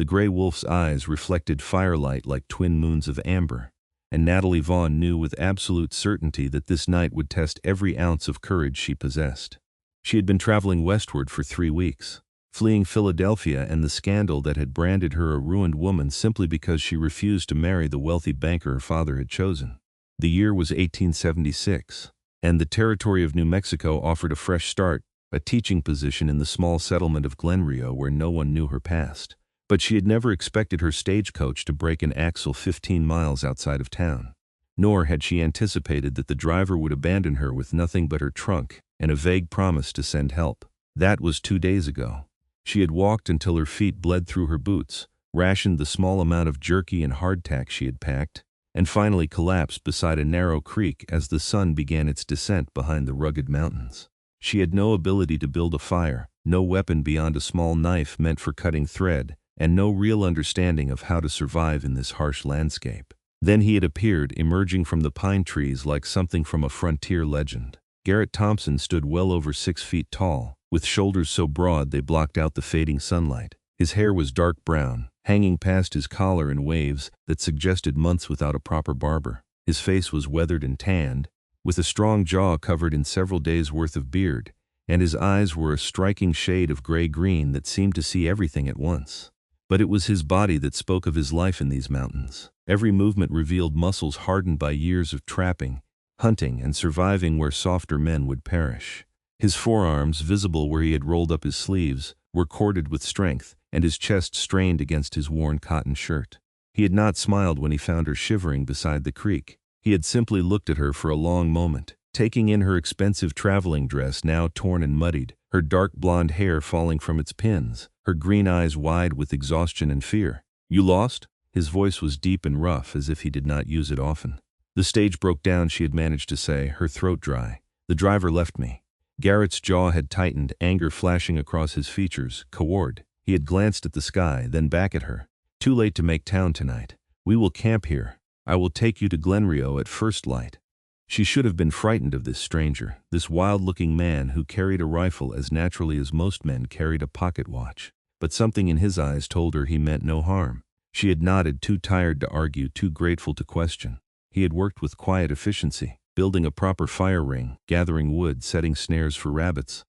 The gray wolf's eyes reflected firelight like twin moons of amber, and Natalie Vaughn knew with absolute certainty that this night would test every ounce of courage she possessed. She had been traveling westward for 3 weeks, fleeing Philadelphia and the scandal that had branded her a ruined woman simply because she refused to marry the wealthy banker her father had chosen. The year was 1876, and the territory of New Mexico offered a fresh start, a teaching position in the small settlement of Glen Rio where no one knew her past. But she had never expected her stagecoach to break an axle 15 miles outside of town. Nor had she anticipated that the driver would abandon her with nothing but her trunk and a vague promise to send help. That was 2 days ago. She had walked until her feet bled through her boots, rationed the small amount of jerky and hardtack she had packed, and finally collapsed beside a narrow creek as the sun began its descent behind the rugged mountains. She had no ability to build a fire, no weapon beyond a small knife meant for cutting thread, and no real understanding of how to survive in this harsh landscape. Then he had appeared, emerging from the pine trees like something from a frontier legend. Garrett Thompson stood well over 6 feet tall, with shoulders so broad they blocked out the fading sunlight. His hair was dark brown, hanging past his collar in waves that suggested months without a proper barber. His face was weathered and tanned, with a strong jaw covered in several days' worth of beard, and his eyes were a striking shade of gray-green that seemed to see everything at once. But it was his body that spoke of his life in these mountains. Every movement revealed muscles hardened by years of trapping, hunting, and surviving where softer men would perish. His forearms, visible where he had rolled up his sleeves, were corded with strength, and his chest strained against his worn cotton shirt. He had not smiled when he found her shivering beside the creek. He had simply looked at her for a long moment, taking in her expensive traveling dress now torn and muddied, her dark blonde hair falling from its pins, her green eyes wide with exhaustion and fear. "You lost?" His voice was deep and rough, as if he did not use it often. "The stage broke down," she had managed to say, her throat dry. "The driver left me." Garrett's jaw had tightened, anger flashing across his features. Coward. He had glanced at the sky, then back at her. "Too late to make town tonight. We will camp here. I will take you to Glen Rio at first light." She should have been frightened of this stranger, this wild-looking man who carried a rifle as naturally as most men carried a pocket watch. But something in his eyes told her he meant no harm. She had nodded, too tired to argue, too grateful to question. He had worked with quiet efficiency, building a proper fire ring, gathering wood, setting snares for rabbits.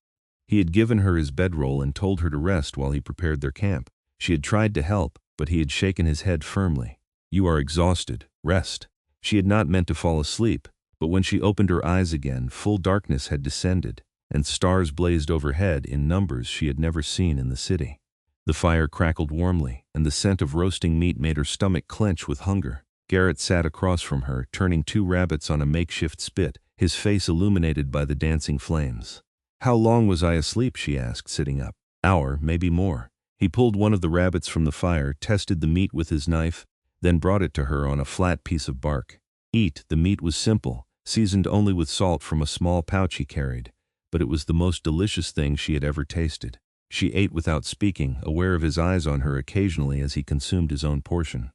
He had given her his bedroll and told her to rest while he prepared their camp. She had tried to help, but he had shaken his head firmly. "You are exhausted. Rest." She had not meant to fall asleep, but when she opened her eyes again, full darkness had descended, and stars blazed overhead in numbers she had never seen in the city. The fire crackled warmly, and the scent of roasting meat made her stomach clench with hunger. Garrett sat across from her, turning 2 rabbits on a makeshift spit, his face illuminated by the dancing flames. "How long was I asleep?" she asked, sitting up. "Hour, maybe more." He pulled one of the rabbits from the fire, tested the meat with his knife, then brought it to her on a flat piece of bark. "Eat." The meat was simple, seasoned only with salt from a small pouch he carried, but it was the most delicious thing she had ever tasted. She ate without speaking, aware of his eyes on her occasionally as he consumed his own portion.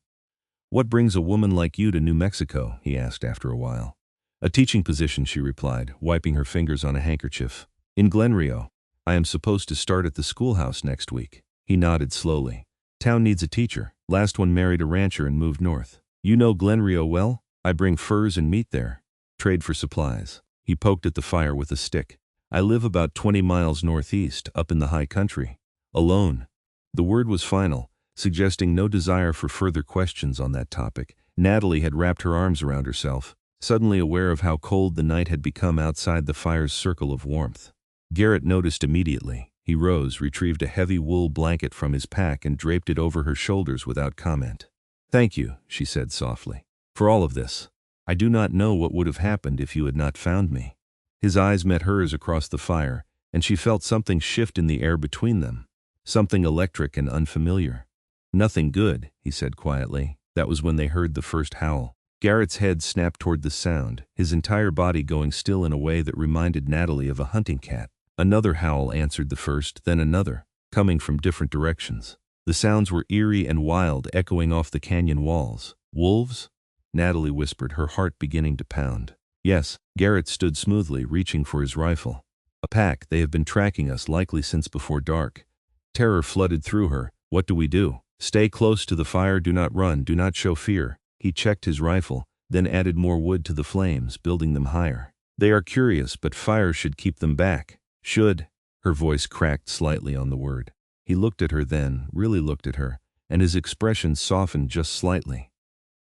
"What brings a woman like you to New Mexico?" he asked after a while. "A teaching position," she replied, wiping her fingers on a handkerchief. "In Glen Rio. I am supposed to start at the schoolhouse next week." He nodded slowly. "Town needs a teacher. Last one married a rancher and moved north. You know Glen Rio well? I bring furs and meat there. Trade for supplies." He poked at the fire with a stick. "I live about 20 miles northeast, up in the high country. Alone." The word was final, suggesting no desire for further questions on that topic. Natalie had wrapped her arms around herself, suddenly aware of how cold the night had become outside the fire's circle of warmth. Garrett noticed immediately. He rose, retrieved a heavy wool blanket from his pack and draped it over her shoulders without comment. "Thank you," she said softly, "for all of this. I do not know what would have happened if you had not found me." His eyes met hers across the fire, and she felt something shift in the air between them, something electric and unfamiliar. "Nothing good," he said quietly. That was when they heard the first howl. Garrett's head snapped toward the sound, his entire body going still in a way that reminded Natalie of a hunting cat. Another howl answered the first, then another, coming from different directions. The sounds were eerie and wild, echoing off the canyon walls. "Wolves?" Natalie whispered, her heart beginning to pound. "Yes." Garrett stood smoothly, reaching for his rifle. "A pack. They have been tracking us, likely since before dark." Terror flooded through her. "What do we do?" Stay close to the fire, do not run, do not show fear. He checked his rifle, then added more wood to the flames, building them higher. They are curious, but fire should keep them back. Should. Her voice cracked slightly on the word. He looked at her then, really looked at her, and his expression softened just slightly.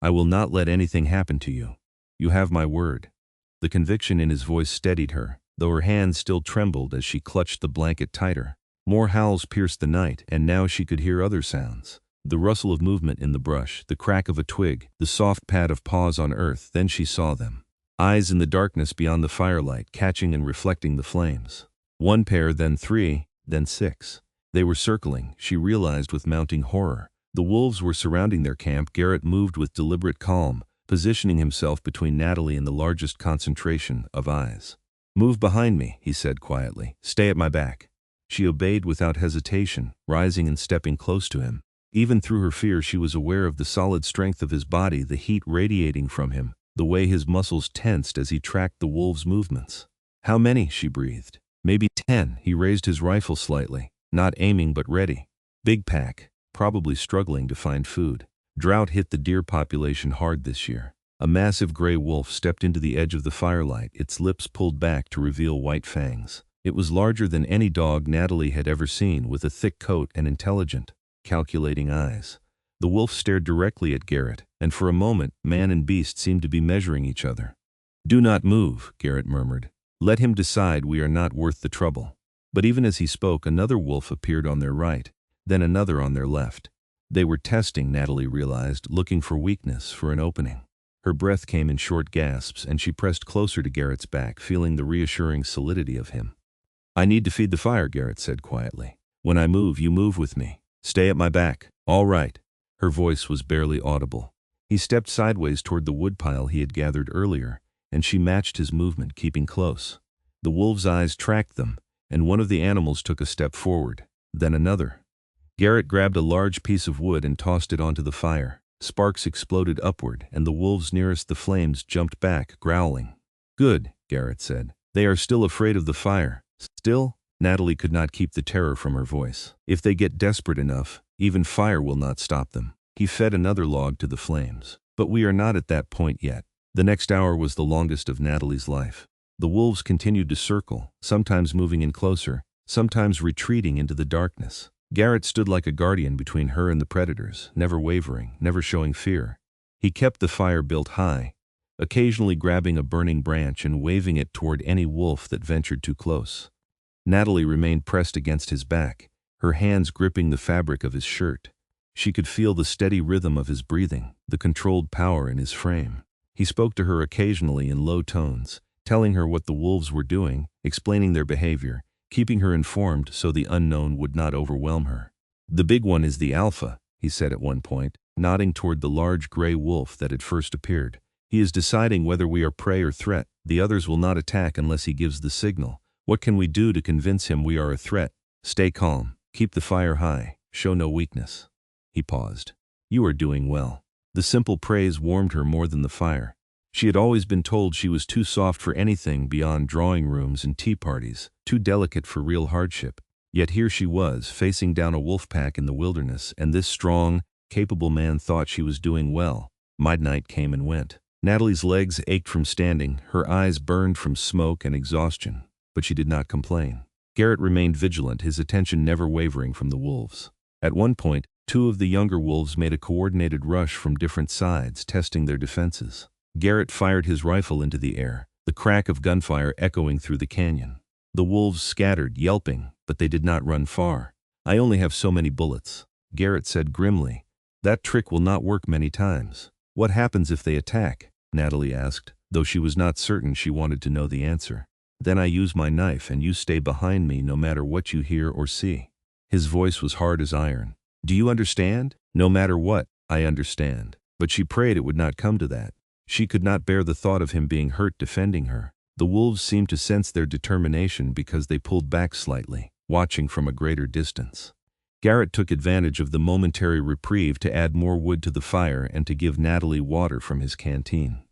I will not let anything happen to you. You have my word. The conviction in his voice steadied her, though her hands still trembled as she clutched the blanket tighter. More howls pierced the night, and now she could hear other sounds. The rustle of movement in the brush, the crack of a twig, the soft pad of paws on earth. Then she saw them. Eyes in the darkness beyond the firelight, catching and reflecting the flames. One pair, then three, then six. They were circling, she realized with mounting horror. The wolves were surrounding their camp. Garrett moved with deliberate calm, positioning himself between Natalie and the largest concentration of eyes. Move behind me, he said quietly. Stay at my back. She obeyed without hesitation, rising and stepping close to him. Even through her fear, she was aware of the solid strength of his body, the heat radiating from him, the way his muscles tensed as he tracked the wolves' movements. How many? She breathed. Maybe 10. He raised his rifle slightly, not aiming but ready. Big pack, probably struggling to find food. Drought hit the deer population hard this year. A massive gray wolf stepped into the edge of the firelight, its lips pulled back to reveal white fangs. It was larger than any dog Natalie had ever seen, with a thick coat and intelligent, calculating eyes. The wolf stared directly at Garrett, and for a moment, man and beast seemed to be measuring each other. Do not move, Garrett murmured. Let him decide. We are not worth the trouble. But even as he spoke, another wolf appeared on their right, then another on their left. They were testing, Natalie realized, looking for weakness, for an opening. Her breath came in short gasps, and she pressed closer to Garrett's back, feeling the reassuring solidity of him. I need to feed the fire, Garrett said quietly. When I move, you move with me. Stay at my back. All right. Her voice was barely audible. He stepped sideways toward the woodpile he had gathered earlier, and she matched his movement, keeping close. The wolves' eyes tracked them, and one of the animals took a step forward, then another. Garrett grabbed a large piece of wood and tossed it onto the fire. Sparks exploded upward, and the wolves nearest the flames jumped back, growling. Good, Garrett said. They are still afraid of the fire. Still? Natalie could not keep the terror from her voice. If they get desperate enough, even fire will not stop them. He fed another log to the flames. But we are not at that point yet. The next hour was the longest of Natalie's life. The wolves continued to circle, sometimes moving in closer, sometimes retreating into the darkness. Garrett stood like a guardian between her and the predators, never wavering, never showing fear. He kept the fire built high, occasionally grabbing a burning branch and waving it toward any wolf that ventured too close. Natalie remained pressed against his back, her hands gripping the fabric of his shirt. She could feel the steady rhythm of his breathing, the controlled power in his frame. He spoke to her occasionally in low tones, telling her what the wolves were doing, explaining their behavior, keeping her informed so the unknown would not overwhelm her. The big one is the alpha, he said at one point, nodding toward the large gray wolf that had first appeared. He is deciding whether we are prey or threat. The others will not attack unless he gives the signal. What can we do to convince him we are a threat? Stay calm, keep the fire high, show no weakness. He paused. You are doing well. The simple praise warmed her more than the fire. She had always been told she was too soft for anything beyond drawing rooms and tea parties, too delicate for real hardship. Yet here she was, facing down a wolf pack in the wilderness, and this strong, capable man thought she was doing well. Midnight came and went. Natalie's legs ached from standing, her eyes burned from smoke and exhaustion, but she did not complain. Garrett remained vigilant, his attention never wavering from the wolves. At one point, two of the younger wolves made a coordinated rush from different sides, testing their defenses. Garrett fired his rifle into the air, the crack of gunfire echoing through the canyon. The wolves scattered, yelping, but they did not run far. I only have so many bullets, Garrett said grimly. That trick will not work many times. What happens if they attack? Natalie asked, though she was not certain she wanted to know the answer. Then I use my knife and you stay behind me no matter what you hear or see. His voice was hard as iron. Do you understand? No matter what, I understand. But she prayed it would not come to that. She could not bear the thought of him being hurt defending her. The wolves seemed to sense their determination because they pulled back slightly, watching from a greater distance. Garrett took advantage of the momentary reprieve to add more wood to the fire and to give Natalie water from his canteen.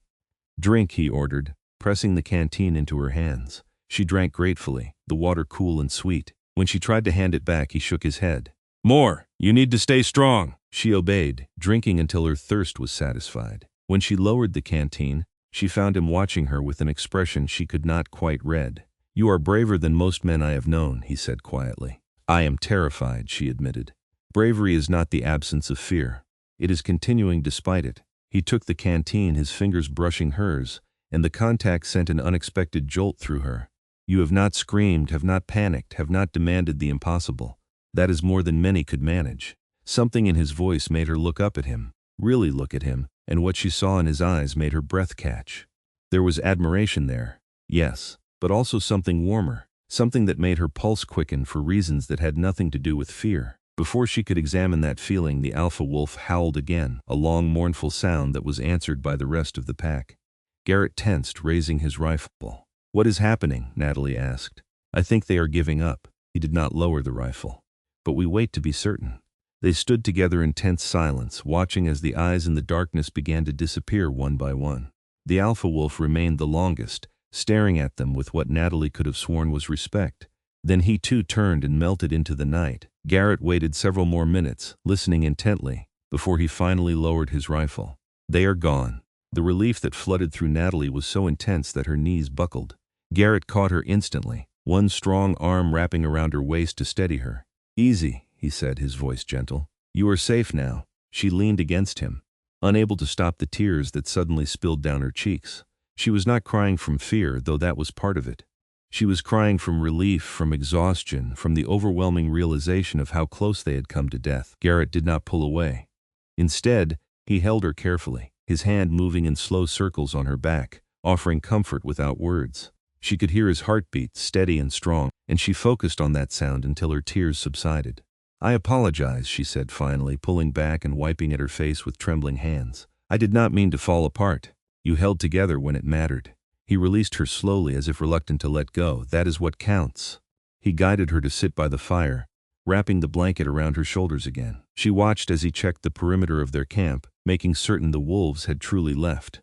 Drink, he ordered, pressing the canteen into her hands. She drank gratefully, the water cool and sweet. When she tried to hand it back, he shook his head. More! You need to stay strong! She obeyed, drinking until her thirst was satisfied. When she lowered the canteen, she found him watching her with an expression she could not quite read. "You are braver than most men I have known," he said quietly. "I am terrified," she admitted. "Bravery is not the absence of fear. It is continuing despite it." He took the canteen, his fingers brushing hers, and the contact sent an unexpected jolt through her. "You have not screamed, have not panicked, have not demanded the impossible. That is more than many could manage." Something in his voice made her look up at him, really look at him, and what she saw in his eyes made her breath catch. There was admiration there, yes, but also something warmer, something that made her pulse quicken for reasons that had nothing to do with fear. Before she could examine that feeling, the alpha wolf howled again, a long, mournful sound that was answered by the rest of the pack. Garrett tensed, raising his rifle. "What is happening?" Natalie asked. "I think they are giving up." He did not lower the rifle. "But we wait to be certain." They stood together in tense silence, watching as the eyes in the darkness began to disappear one by one. The alpha wolf remained the longest, staring at them with what Natalie could have sworn was respect. Then he too turned and melted into the night. Garrett waited several more minutes, listening intently, before he finally lowered his rifle. "They are gone." The relief that flooded through Natalie was so intense that her knees buckled. Garrett caught her instantly, one strong arm wrapping around her waist to steady her. "Easy," he said, his voice gentle. "You are safe now." She leaned against him, unable to stop the tears that suddenly spilled down her cheeks. She was not crying from fear, though that was part of it. She was crying from relief, from exhaustion, from the overwhelming realization of how close they had come to death. Garrett did not pull away. Instead, he held her carefully, his hand moving in slow circles on her back, offering comfort without words. She could hear his heartbeat, steady and strong, and she focused on that sound until her tears subsided. "I apologize," she said finally, pulling back and wiping at her face with trembling hands. "I did not mean to fall apart. You held together when it mattered." He released her slowly, as if reluctant to let go. "That is what counts." He guided her to sit by the fire, wrapping the blanket around her shoulders again. She watched as he checked the perimeter of their camp, making certain the wolves had truly left.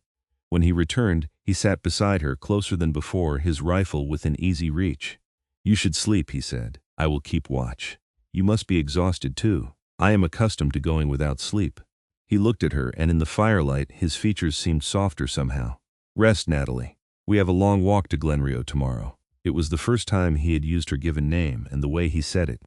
When he returned, he sat beside her, closer than before, his rifle within easy reach. "You should sleep," he said. "I will keep watch. You must be exhausted too. I am accustomed to going without sleep." He looked at her, and in the firelight, his features seemed softer somehow. "Rest, Natalie. We have a long walk to Glenrio tomorrow." It was the first time he had used her given name, and the way he said it,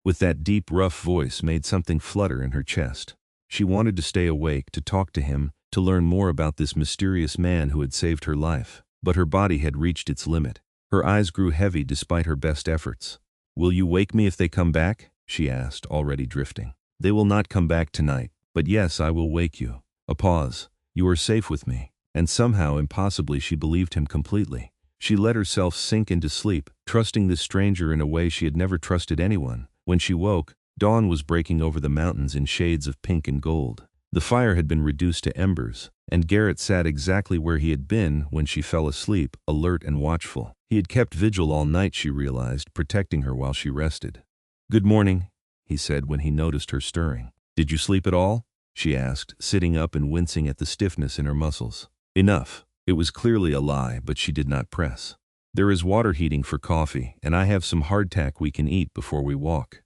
with that deep, rough voice, made something flutter in her chest. She wanted to stay awake, to talk to him, to learn more about this mysterious man who had saved her life. But her body had reached its limit. Her eyes grew heavy despite her best efforts. "Will you wake me if they come back?" she asked, already drifting. "They will not come back tonight, but yes, I will wake you." A pause. "You are safe with me." And somehow, impossibly, she believed him completely. She let herself sink into sleep, trusting this stranger in a way she had never trusted anyone. When she woke, dawn was breaking over the mountains in shades of pink and gold. The fire had been reduced to embers, and Garrett sat exactly where he had been when she fell asleep, alert and watchful. He had kept vigil all night, she realized, protecting her while she rested. "Good morning," he said when he noticed her stirring. "Did you sleep at all?" she asked, sitting up and wincing at the stiffness in her muscles. "Enough." It was clearly a lie, but she did not press. "There is water heating for coffee, and I have some hardtack we can eat before we walk."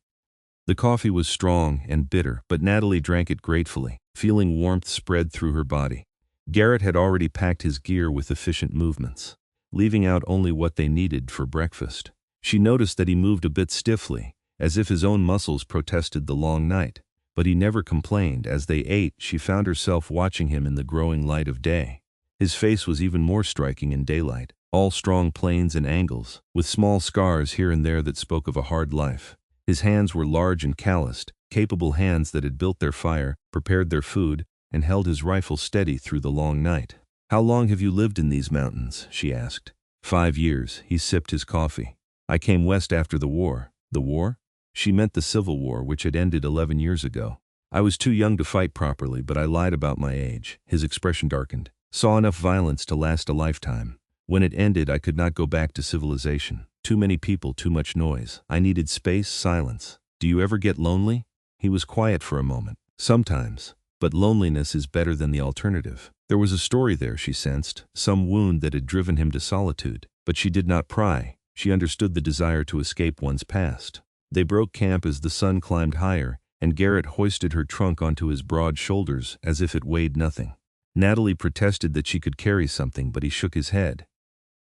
The coffee was strong and bitter, but Natalie drank it gratefully, feeling warmth spread through her body. Garrett had already packed his gear with efficient movements, leaving out only what they needed for breakfast. She noticed that he moved a bit stiffly, as if his own muscles protested the long night, but he never complained. As they ate, she found herself watching him in the growing light of day. His face was even more striking in daylight, all strong planes and angles, with small scars here and there that spoke of a hard life. His hands were large and calloused, capable hands that had built their fire, prepared their food, and held his rifle steady through the long night. "How long have you lived in these mountains?" she asked. 5 years. He sipped his coffee. "I came west after the war." "The war?" She meant the Civil War, which had ended 11 years ago. "I was too young to fight properly, but I lied about my age." His expression darkened. "Saw enough violence to last a lifetime. When it ended, I could not go back to civilization. Too many people, too much noise. I needed space, silence." "Do you ever get lonely?" He was quiet for a moment. "Sometimes. But loneliness is better than the alternative." There was a story there, she sensed, some wound that had driven him to solitude. But she did not pry. She understood the desire to escape one's past. They broke camp as the sun climbed higher, and Garrett hoisted her trunk onto his broad shoulders as if it weighed nothing. Natalie protested that she could carry something, but he shook his head.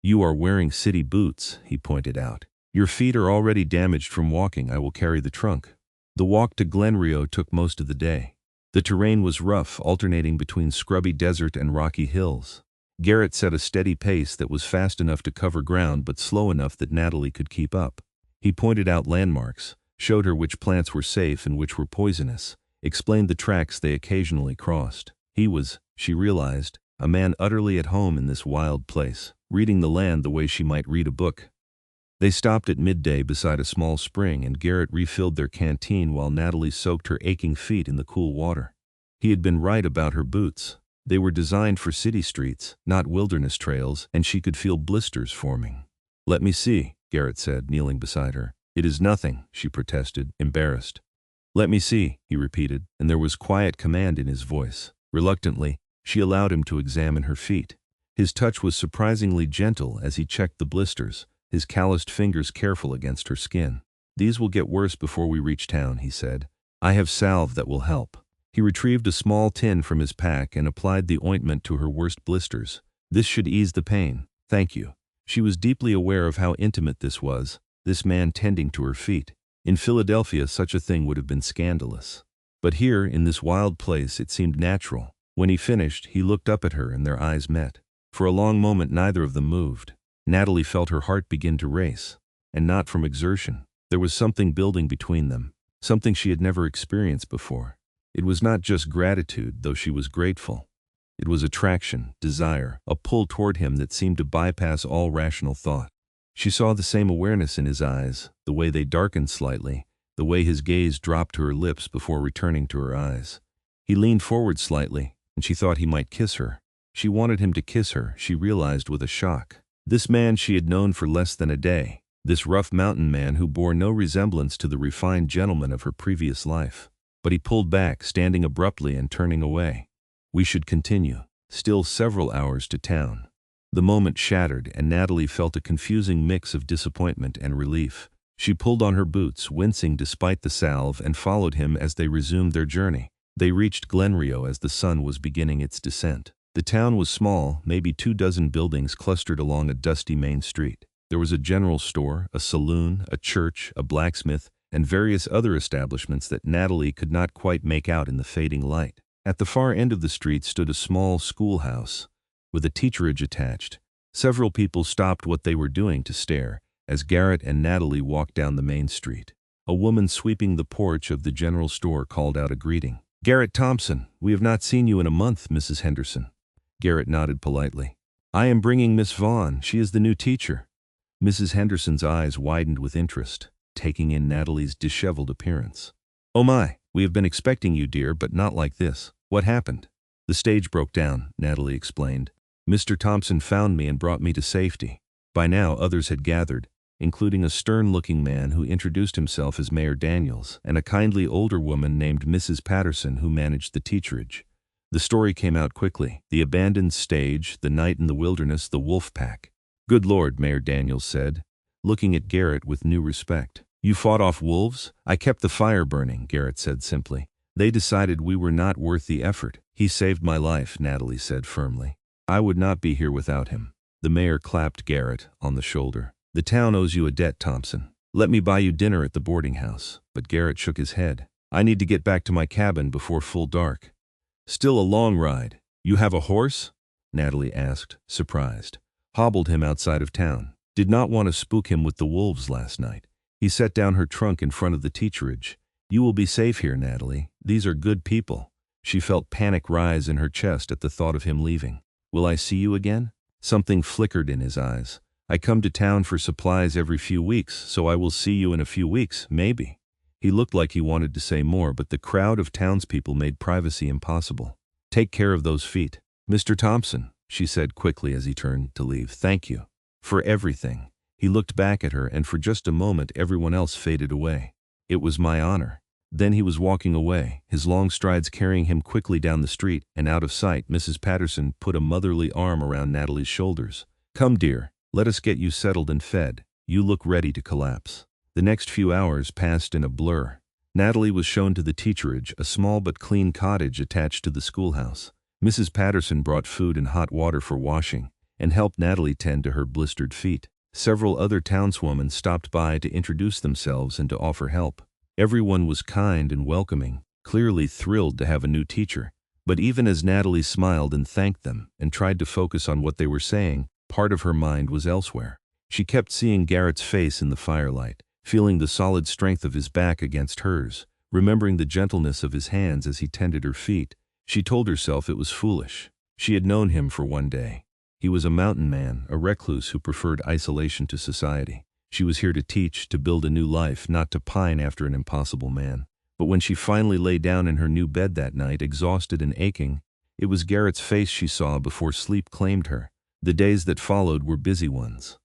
"You are wearing city boots," he pointed out. "Your feet are already damaged from walking. I will carry the trunk." The walk to Glenrio took most of the day. The terrain was rough, alternating between scrubby desert and rocky hills. Garrett set a steady pace that was fast enough to cover ground but slow enough that Natalie could keep up. He pointed out landmarks, showed her which plants were safe and which were poisonous, explained the tracks they occasionally crossed. He was, she realized, a man utterly at home in this wild place, reading the land the way she might read a book. They stopped at midday beside a small spring, and Garrett refilled their canteen while Natalie soaked her aching feet in the cool water. He had been right about her boots. They were designed for city streets, not wilderness trails, and she could feel blisters forming. "Let me see," Garrett said, kneeling beside her. "It is nothing," she protested, embarrassed. "Let me see," he repeated, and there was quiet command in his voice. Reluctantly, she allowed him to examine her feet. His touch was surprisingly gentle as he checked the blisters, his calloused fingers careful against her skin. "These will get worse before we reach town," he said. "I have salve that will help." He retrieved a small tin from his pack and applied the ointment to her worst blisters. "This should ease the pain. Thank you." She was deeply aware of how intimate this was, this man tending to her feet. In Philadelphia, such a thing would have been scandalous. But here, in this wild place, it seemed natural. When he finished, he looked up at her and their eyes met. For a long moment, neither of them moved. Natalie felt her heart begin to race, and not from exertion. There was something building between them, something she had never experienced before. It was not just gratitude, though she was grateful. It was attraction, desire, a pull toward him that seemed to bypass all rational thought. She saw the same awareness in his eyes, the way they darkened slightly, the way his gaze dropped to her lips before returning to her eyes. He leaned forward slightly, and she thought he might kiss her. She wanted him to kiss her, she realized with a shock. This man she had known for less than a day, this rough mountain man who bore no resemblance to the refined gentleman of her previous life. But he pulled back, standing abruptly and turning away. "We should continue. Still several hours to town." The moment shattered, and Natalie felt a confusing mix of disappointment and relief. She pulled on her boots, wincing despite the salve, and followed him as they resumed their journey. They reached Glenrio as the sun was beginning its descent. The town was small, maybe 24 buildings clustered along a dusty main street. There was a general store, a saloon, a church, a blacksmith, and various other establishments that Natalie could not quite make out in the fading light. At the far end of the street stood a small schoolhouse, with a teacherage attached. Several people stopped what they were doing to stare, as Garrett and Natalie walked down the main street. A woman sweeping the porch of the general store called out a greeting. "Garrett Thompson, we have not seen you in a month, Mrs. Henderson." Garrett nodded politely. "I am bringing Miss Vaughn. She is the new teacher." Mrs. Henderson's eyes widened with interest, taking in Natalie's disheveled appearance. "Oh my, we have been expecting you, dear, but not like this. What happened?" "The stage broke down," Natalie explained. "Mr. Thompson found me and brought me to safety." By now others had gathered, including a stern-looking man who introduced himself as Mayor Daniels, and a kindly older woman named Mrs. Patterson who managed the teacherage. The story came out quickly. The abandoned stage, the night in the wilderness, the wolf pack. "Good Lord," Mayor Daniels said, looking at Garrett with new respect. "You fought off wolves?" "I kept the fire burning," Garrett said simply. "They decided we were not worth the effort." "He saved my life," Natalie said firmly. "I would not be here without him." The mayor clapped Garrett on the shoulder. "The town owes you a debt, Thompson. Let me buy you dinner at the boarding house." But Garrett shook his head. "I need to get back to my cabin before full dark." "Still a long ride. You have a horse?" Natalie asked, surprised. "Hobbled him outside of town. Did not want to spook him with the wolves last night." He set down her trunk in front of the teacherage. "You will be safe here, Natalie. These are good people." She felt panic rise in her chest at the thought of him leaving. "Will I see you again?" Something flickered in his eyes. "I come to town for supplies every few weeks, so I will see you in a few weeks, maybe." He looked like he wanted to say more, but the crowd of townspeople made privacy impossible. "Take care of those feet." "Mr. Thompson," she said quickly as he turned to leave. "Thank you for everything." He looked back at her, and for just a moment everyone else faded away. "It was my honor." Then he was walking away, his long strides carrying him quickly down the street, and out of sight. Mrs. Patterson put a motherly arm around Natalie's shoulders. "Come, dear, let us get you settled and fed. You look ready to collapse." The next few hours passed in a blur. Natalie was shown to the teacherage, a small but clean cottage attached to the schoolhouse. Mrs. Patterson brought food and hot water for washing, and helped Natalie tend to her blistered feet. Several other townswomen stopped by to introduce themselves and to offer help. Everyone was kind and welcoming, clearly thrilled to have a new teacher. But even as Natalie smiled and thanked them and tried to focus on what they were saying, part of her mind was elsewhere. She kept seeing Garrett's face in the firelight, feeling the solid strength of his back against hers, remembering the gentleness of his hands as he tended her feet. She told herself it was foolish. She had known him for one day. He was a mountain man, a recluse who preferred isolation to society. She was here to teach, to build a new life, not to pine after an impossible man. But when she finally lay down in her new bed that night, exhausted and aching, it was Garrett's face she saw before sleep claimed her. The days that followed were busy ones.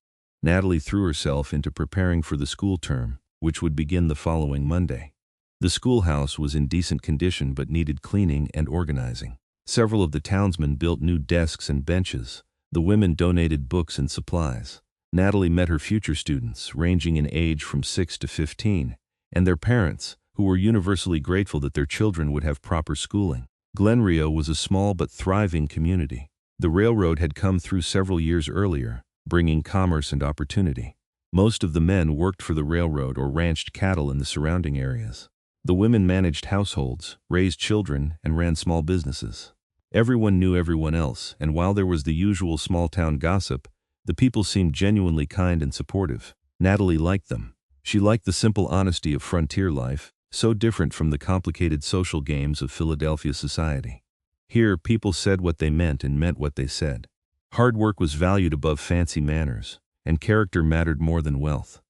Natalie threw herself into preparing for the school term, which would begin the following Monday. The schoolhouse was in decent condition but needed cleaning and organizing. Several of the townsmen built new desks and benches. The women donated books and supplies. Natalie met her future students, ranging in age from 6 to 15, and their parents, who were universally grateful that their children would have proper schooling. Glen Rio was a small but thriving community. The railroad had come through several years earlier, bringing commerce and opportunity. Most of the men worked for the railroad or ranched cattle in the surrounding areas. The women managed households, raised children, and ran small businesses. Everyone knew everyone else, and while there was the usual small-town gossip, the people seemed genuinely kind and supportive. Natalie liked them. She liked the simple honesty of frontier life, so different from the complicated social games of Philadelphia society. Here, people said what they meant and meant what they said. Hard work was valued above fancy manners, and character mattered more than wealth.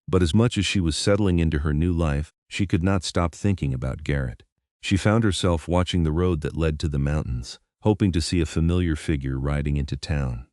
But as much as she was settling into her new life, she could not stop thinking about Garrett. She found herself watching the road that led to the mountains, hoping to see a familiar figure riding into town.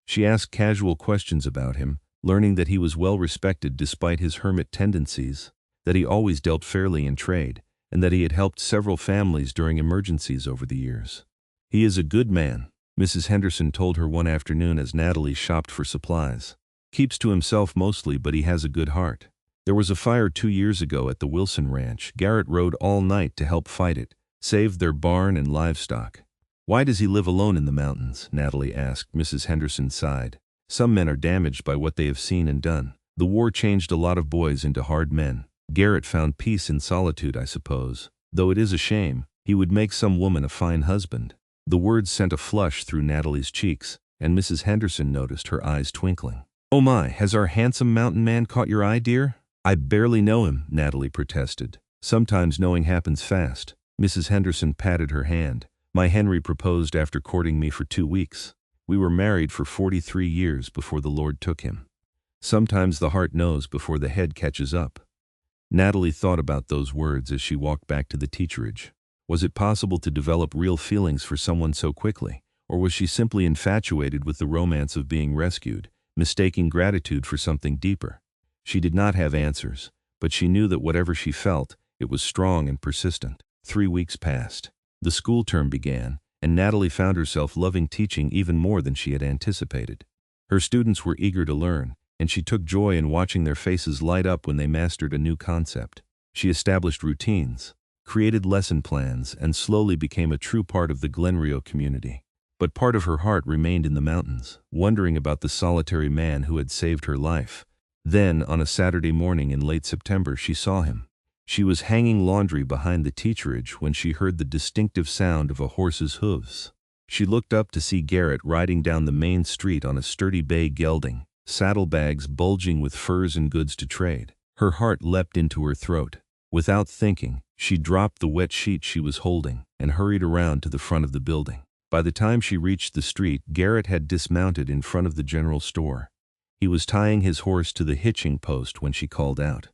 She asked casual questions about him, learning that he was well respected despite his hermit tendencies, that he always dealt fairly in trade, and that he had helped several families during emergencies over the years. "He is a good man," Mrs. Henderson told her one afternoon as Natalie shopped for supplies. "Keeps to himself mostly, but he has a good heart. There was a fire 2 years ago at the Wilson Ranch. Garrett rode all night to help fight it, saved their barn and livestock." "Why does he live alone in the mountains?" Natalie asked. Mrs. Henderson sighed. "Some men are damaged by what they have seen and done. The war changed a lot of boys into hard men. Garrett found peace in solitude, I suppose. Though it is a shame, he would make some woman a fine husband." The words sent a flush through Natalie's cheeks, and Mrs. Henderson noticed her eyes twinkling. "Oh my, has our handsome mountain man caught your eye, dear?" "I barely know him," Natalie protested. "Sometimes knowing happens fast." Mrs. Henderson patted her hand. "My Henry proposed after courting me for 2 weeks. We were married for 43 years before the Lord took him. Sometimes the heart knows before the head catches up." Natalie thought about those words as she walked back to the teacherage. Was it possible to develop real feelings for someone so quickly, or was she simply infatuated with the romance of being rescued, mistaking gratitude for something deeper? She did not have answers, but she knew that whatever she felt, it was strong and persistent. 3 weeks passed. The school term began, and Natalie found herself loving teaching even more than she had anticipated. Her students were eager to learn, and she took joy in watching their faces light up when they mastered a new concept. She established routines, created lesson plans, and slowly became a true part of the Glen Rio community. But part of her heart remained in the mountains, wondering about the solitary man who had saved her life. Then, on a Saturday morning in late September, she saw him. She was hanging laundry behind the teacherage when she heard the distinctive sound of a horse's hooves. She looked up to see Garrett riding down the main street on a sturdy bay gelding, saddlebags bulging with furs and goods to trade. Her heart leapt into her throat. Without thinking, she dropped the wet sheet she was holding and hurried around to the front of the building. By the time she reached the street, Garrett had dismounted in front of the general store. He was tying his horse to the hitching post when she called out,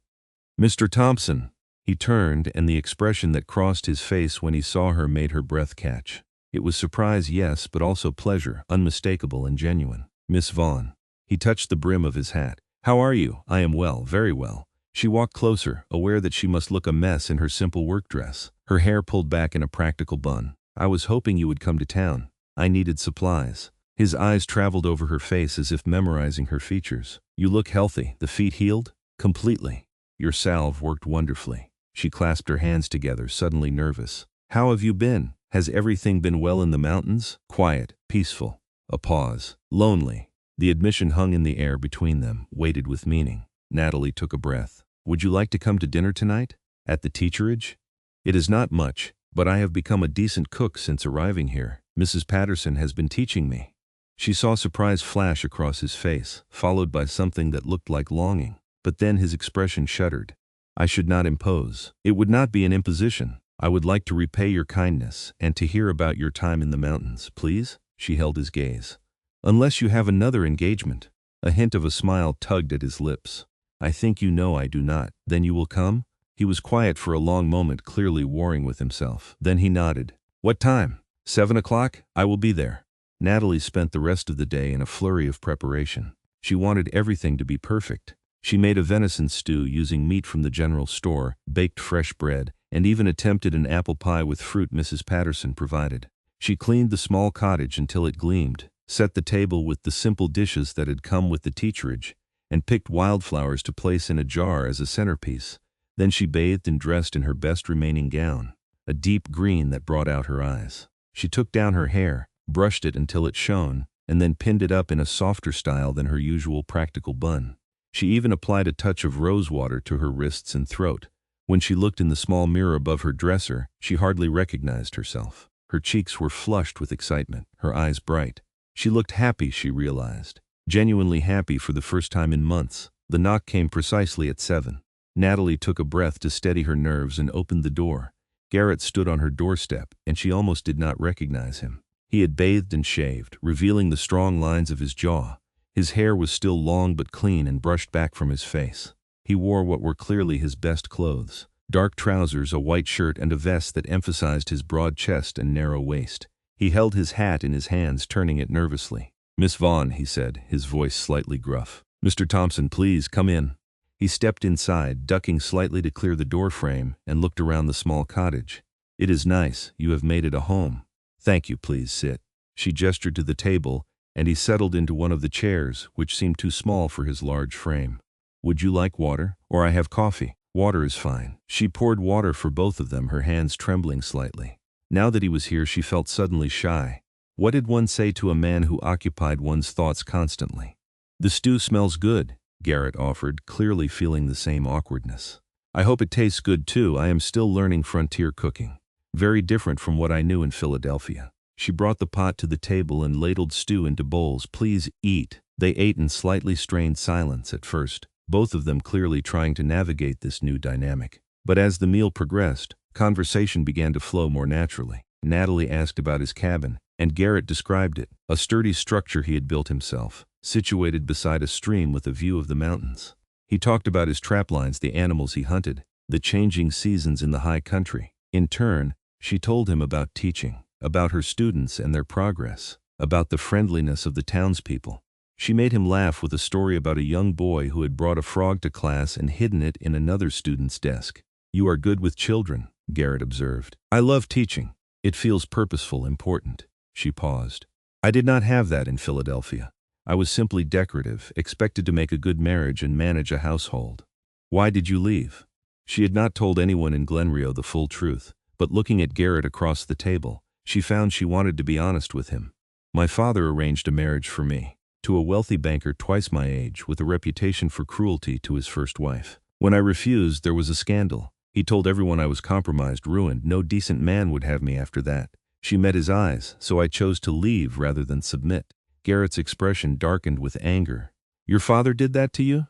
"Mr. Thompson." He turned, and the expression that crossed his face when he saw her made her breath catch. It was surprise, yes, but also pleasure, unmistakable and genuine. "Miss Vaughn." He touched the brim of his hat. "How are you?" "I am well, very well." She walked closer, aware that she must look a mess in her simple work dress, her hair pulled back in a practical bun. "I was hoping you would come to town. I needed supplies." His eyes traveled over her face as if memorizing her features. "You look healthy. The feet healed?" "Completely. Your salve worked wonderfully." She clasped her hands together, suddenly nervous. How have you been? Has everything been well in the mountains? Quiet, peaceful. A pause. Lonely. The admission hung in the air between them, weighted with meaning. Natalie took a breath. Would you like to come to dinner tonight? At the teacherage? It is not much, but I have become a decent cook since arriving here. Mrs. Patterson has been teaching me. She saw surprise flash across his face, followed by something that looked like longing. But then his expression shuddered. I should not impose. It would not be an imposition. I would like to repay your kindness and to hear about your time in the mountains, please. She held his gaze. Unless you have another engagement. A hint of a smile tugged at his lips. I think you know I do not. Then you will come? He was quiet for a long moment, clearly warring with himself. Then he nodded. What time? 7 o'clock? I will be there. Natalie spent the rest of the day in a flurry of preparation. She wanted everything to be perfect. She made a venison stew using meat from the general store, baked fresh bread, and even attempted an apple pie with fruit Mrs. Patterson provided. She cleaned the small cottage until it gleamed, set the table with the simple dishes that had come with the teacherage, and picked wildflowers to place in a jar as a centerpiece. Then she bathed and dressed in her best remaining gown, a deep green that brought out her eyes. She took down her hair, brushed it until it shone, and then pinned it up in a softer style than her usual practical bun. She even applied a touch of rose water to her wrists and throat. When she looked in the small mirror above her dresser, she hardly recognized herself. Her cheeks were flushed with excitement, her eyes bright. She looked happy, she realized. Genuinely happy for the first time in months. The knock came precisely at 7. Natalie took a breath to steady her nerves and opened the door. Garrett stood on her doorstep, and she almost did not recognize him. He had bathed and shaved, revealing the strong lines of his jaw. His hair was still long but clean and brushed back from his face. He wore what were clearly his best clothes: dark trousers, a white shirt, and a vest that emphasized his broad chest and narrow waist. He held his hat in his hands, turning it nervously. Miss Vaughn, he said, his voice slightly gruff. Mr. Thompson, please come in. He stepped inside, ducking slightly to clear the doorframe, and looked around the small cottage. It is nice. You have made it a home. Thank you, please sit. She gestured to the table, and he settled into one of the chairs, which seemed too small for his large frame. Would you like water? Or I have coffee. Water is fine. She poured water for both of them, her hands trembling slightly. Now that he was here, she felt suddenly shy. What did one say to a man who occupied one's thoughts constantly? The stew smells good, Garrett offered, clearly feeling the same awkwardness. I hope it tastes good too. I am still learning frontier cooking. Very different from what I knew in Philadelphia. She brought the pot to the table and ladled stew into bowls. Please eat. They ate in slightly strained silence at first, both of them clearly trying to navigate this new dynamic. But as the meal progressed, conversation began to flow more naturally. Natalie asked about his cabin, and Garrett described it, a sturdy structure he had built himself, situated beside a stream with a view of the mountains. He talked about his traplines, the animals he hunted, the changing seasons in the high country. In turn, she told him about teaching, about her students and their progress, about the friendliness of the townspeople. She made him laugh with a story about a young boy who had brought a frog to class and hidden it in another student's desk. You are good with children, Garrett observed. I love teaching. It feels purposeful, important. She paused. I did not have that in Philadelphia. I was simply decorative, expected to make a good marriage and manage a household. Why did you leave? She had not told anyone in Glenrio the full truth, but looking at Garrett across the table, she found she wanted to be honest with him. My father arranged a marriage for me, to a wealthy banker twice my age with a reputation for cruelty to his first wife. When I refused, there was a scandal. He told everyone I was compromised, ruined. No decent man would have me after that. She met his eyes, so I chose to leave rather than submit. Garrett's expression darkened with anger. Your father did that to you?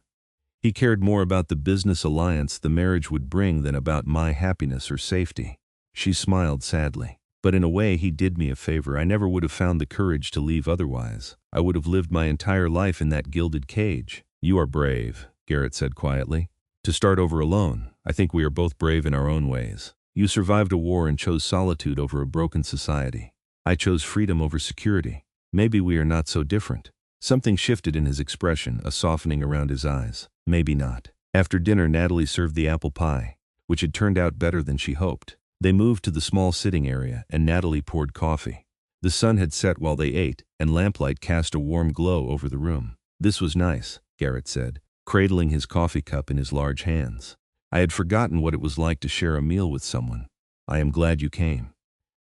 He cared more about the business alliance the marriage would bring than about my happiness or safety. She smiled sadly. But in a way, he did me a favor. I never would have found the courage to leave otherwise. I would have lived my entire life in that gilded cage. You are brave, Garrett said quietly. To start over alone, I think we are both brave in our own ways. You survived a war and chose solitude over a broken society. I chose freedom over security. Maybe we are not so different. Something shifted in his expression, a softening around his eyes. Maybe not. After dinner, Natalie served the apple pie, which had turned out better than she hoped. They moved to the small sitting area, and Natalie poured coffee. The sun had set while they ate, and lamplight cast a warm glow over the room. This was nice, Garrett said, cradling his coffee cup in his large hands. I had forgotten what it was like to share a meal with someone. I am glad you came.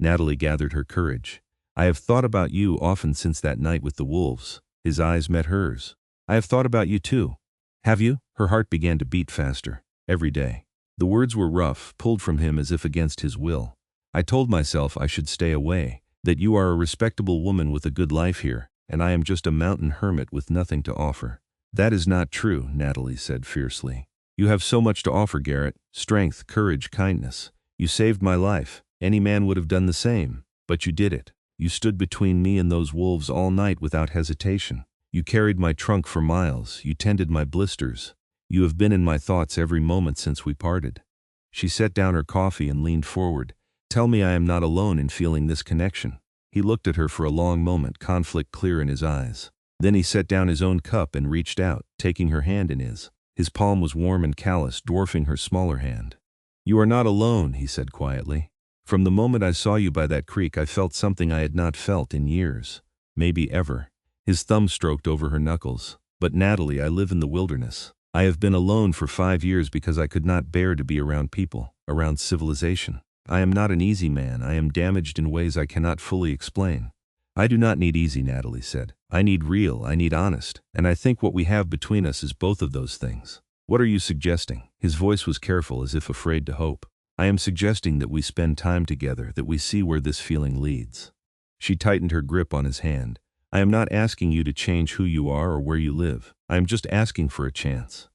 Natalie gathered her courage. I have thought about you often since that night with the wolves. His eyes met hers. I have thought about you too. Have you? Her heart began to beat faster. Every day. The words were rough, pulled from him as if against his will. I told myself I should stay away, that you are a respectable woman with a good life here, and I am just a mountain hermit with nothing to offer. That is not true, Natalie said fiercely. You have so much to offer, Garrett. Strength, courage, kindness. You saved my life. Any man would have done the same. But you did it. You stood between me and those wolves all night without hesitation. You carried my trunk for miles. You tended my blisters. You have been in my thoughts every moment since we parted. She set down her coffee and leaned forward. Tell me I am not alone in feeling this connection. He looked at her for a long moment, conflict clear in his eyes. Then he set down his own cup and reached out, taking her hand in his. His palm was warm and callous, dwarfing her smaller hand. You are not alone, he said quietly. From the moment I saw you by that creek, I felt something I had not felt in years, maybe ever. His thumb stroked over her knuckles. But Natalie, I live in the wilderness. I have been alone for 5 years because I could not bear to be around people, around civilization. I am not an easy man. I am damaged in ways I cannot fully explain. I do not need easy, Natalie said. I need real, I need honest, and I think what we have between us is both of those things. What are you suggesting? His voice was careful, as if afraid to hope. I am suggesting that we spend time together, that we see where this feeling leads. She tightened her grip on his hand. I am not asking you to change who you are or where you live. I am just asking for a chance.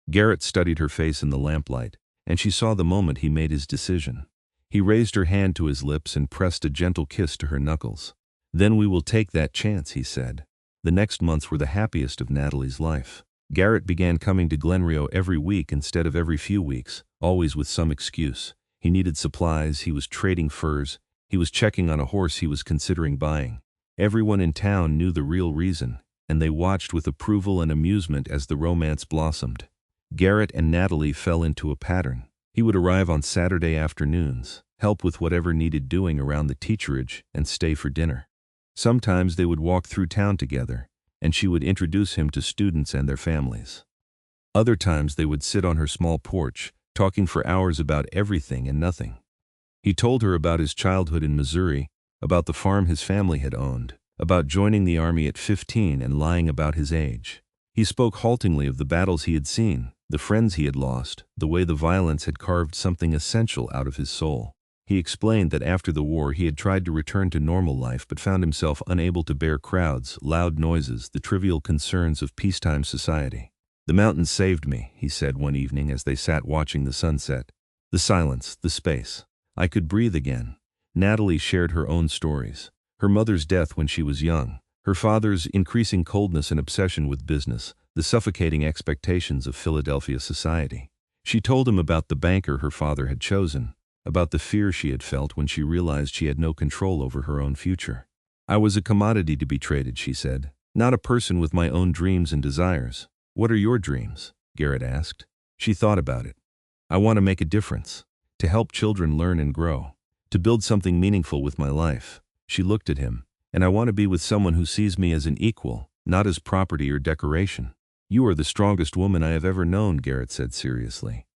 Garrett studied her face in the lamplight, and she saw the moment he made his decision. He raised her hand to his lips and pressed a gentle kiss to her knuckles. Then we will take that chance, he said. The next months were the happiest of Natalie's life. Garrett began coming to Glenrio every week instead of every few weeks, always with some excuse. He needed supplies, he was trading furs, he was checking on a horse he was considering buying. Everyone in town knew the real reason, and they watched with approval and amusement as the romance blossomed. Garrett and Natalie fell into a pattern. He would arrive on Saturday afternoons, help with whatever needed doing around the teacherage, and stay for dinner. Sometimes they would walk through town together, and she would introduce him to students and their families. Other times they would sit on her small porch, talking for hours about everything and nothing. He told her about his childhood in Missouri, about the farm his family had owned, about joining the army at 15 and lying about his age. He spoke haltingly of the battles he had seen, the friends he had lost, the way the violence had carved something essential out of his soul. He explained that after the war he had tried to return to normal life but found himself unable to bear crowds, loud noises, the trivial concerns of peacetime society. The mountains saved me, he said one evening as they sat watching the sunset. The silence, the space. I could breathe again. Natalie shared her own stories. Her mother's death when she was young, her father's increasing coldness and obsession with business, the suffocating expectations of Philadelphia society. She told him about the banker her father had chosen, about the fear she had felt when she realized she had no control over her own future. I was a commodity to be traded, she said, not a person with my own dreams and desires. What are your dreams? Garrett asked. She thought about it. I want to make a difference, to help children learn and grow, to build something meaningful with my life. She looked at him. And I want to be with someone who sees me as an equal, not as property or decoration. You are the strongest woman I have ever known, Garrett said seriously.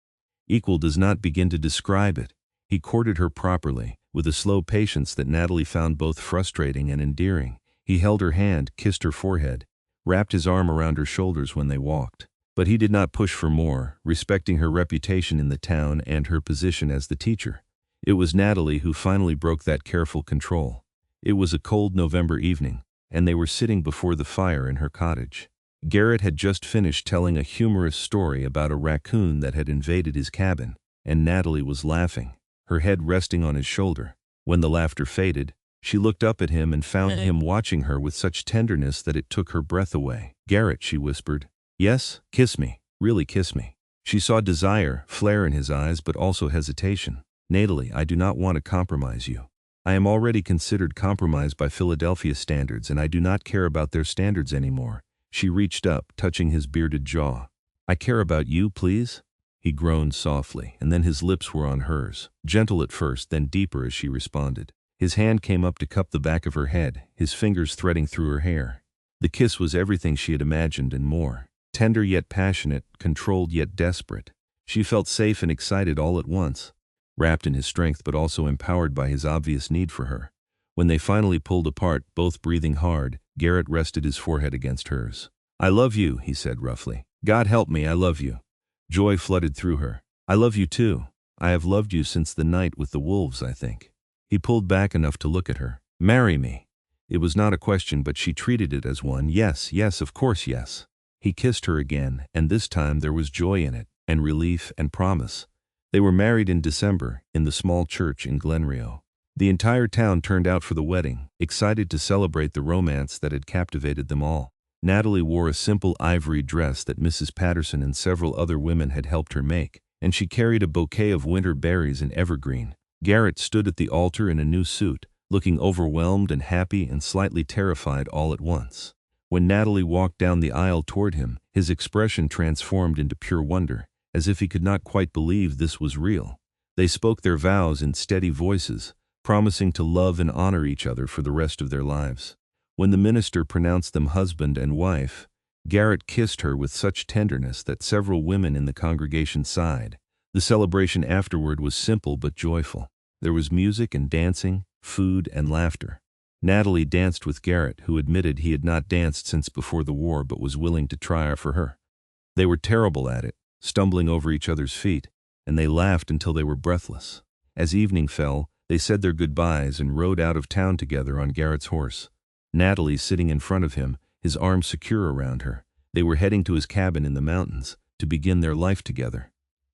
Equal does not begin to describe it. He courted her properly, with a slow patience that Natalie found both frustrating and endearing. He held her hand, kissed her forehead, wrapped his arm around her shoulders when they walked. But he did not push for more, respecting her reputation in the town and her position as the teacher. It was Natalie who finally broke that careful control. It was a cold November evening, and they were sitting before the fire in her cottage. Garrett had just finished telling a humorous story about a raccoon that had invaded his cabin, and Natalie was laughing, her head resting on his shoulder. When the laughter faded, she looked up at him and found him watching her with such tenderness that it took her breath away. Garrett, she whispered. Yes, kiss me, really kiss me. She saw desire flare in his eyes but also hesitation. Natalie, I do not want to compromise you. I am already considered compromised by Philadelphia standards, and I do not care about their standards anymore. She reached up, touching his bearded jaw. I care about you, please? He groaned softly, and then his lips were on hers, gentle at first, then deeper as she responded. His hand came up to cup the back of her head, his fingers threading through her hair. The kiss was everything she had imagined and more. Tender yet passionate, controlled yet desperate. She felt safe and excited all at once, wrapped in his strength but also empowered by his obvious need for her. When they finally pulled apart, both breathing hard, Garrett rested his forehead against hers. "I love you," he said roughly. "God help me, I love you." Joy flooded through her. "I love you too. I have loved you since the night with the wolves, I think." He pulled back enough to look at her. "Marry me." It was not a question, but she treated it as one. Yes, yes, of course, yes. He kissed her again, and this time there was joy in it, and relief and promise. They were married in December, in the small church in Glenrio. The entire town turned out for the wedding, excited to celebrate the romance that had captivated them all. Natalie wore a simple ivory dress that Mrs. Patterson and several other women had helped her make, and she carried a bouquet of winter berries and evergreen. Garrett stood at the altar in a new suit, looking overwhelmed and happy and slightly terrified all at once. When Natalie walked down the aisle toward him, his expression transformed into pure wonder, as if he could not quite believe this was real. They spoke their vows in steady voices, promising to love and honor each other for the rest of their lives. When the minister pronounced them husband and wife, Garrett kissed her with such tenderness that several women in the congregation sighed. The celebration afterward was simple but joyful. There was music and dancing, food and laughter. Natalie danced with Garrett, who admitted he had not danced since before the war but was willing to try for her. They were terrible at it, stumbling over each other's feet, and they laughed until they were breathless. As evening fell, they said their goodbyes and rode out of town together on Garrett's horse. Natalie sitting in front of him, his arms secure around her. They were heading to his cabin in the mountains, to begin their life together.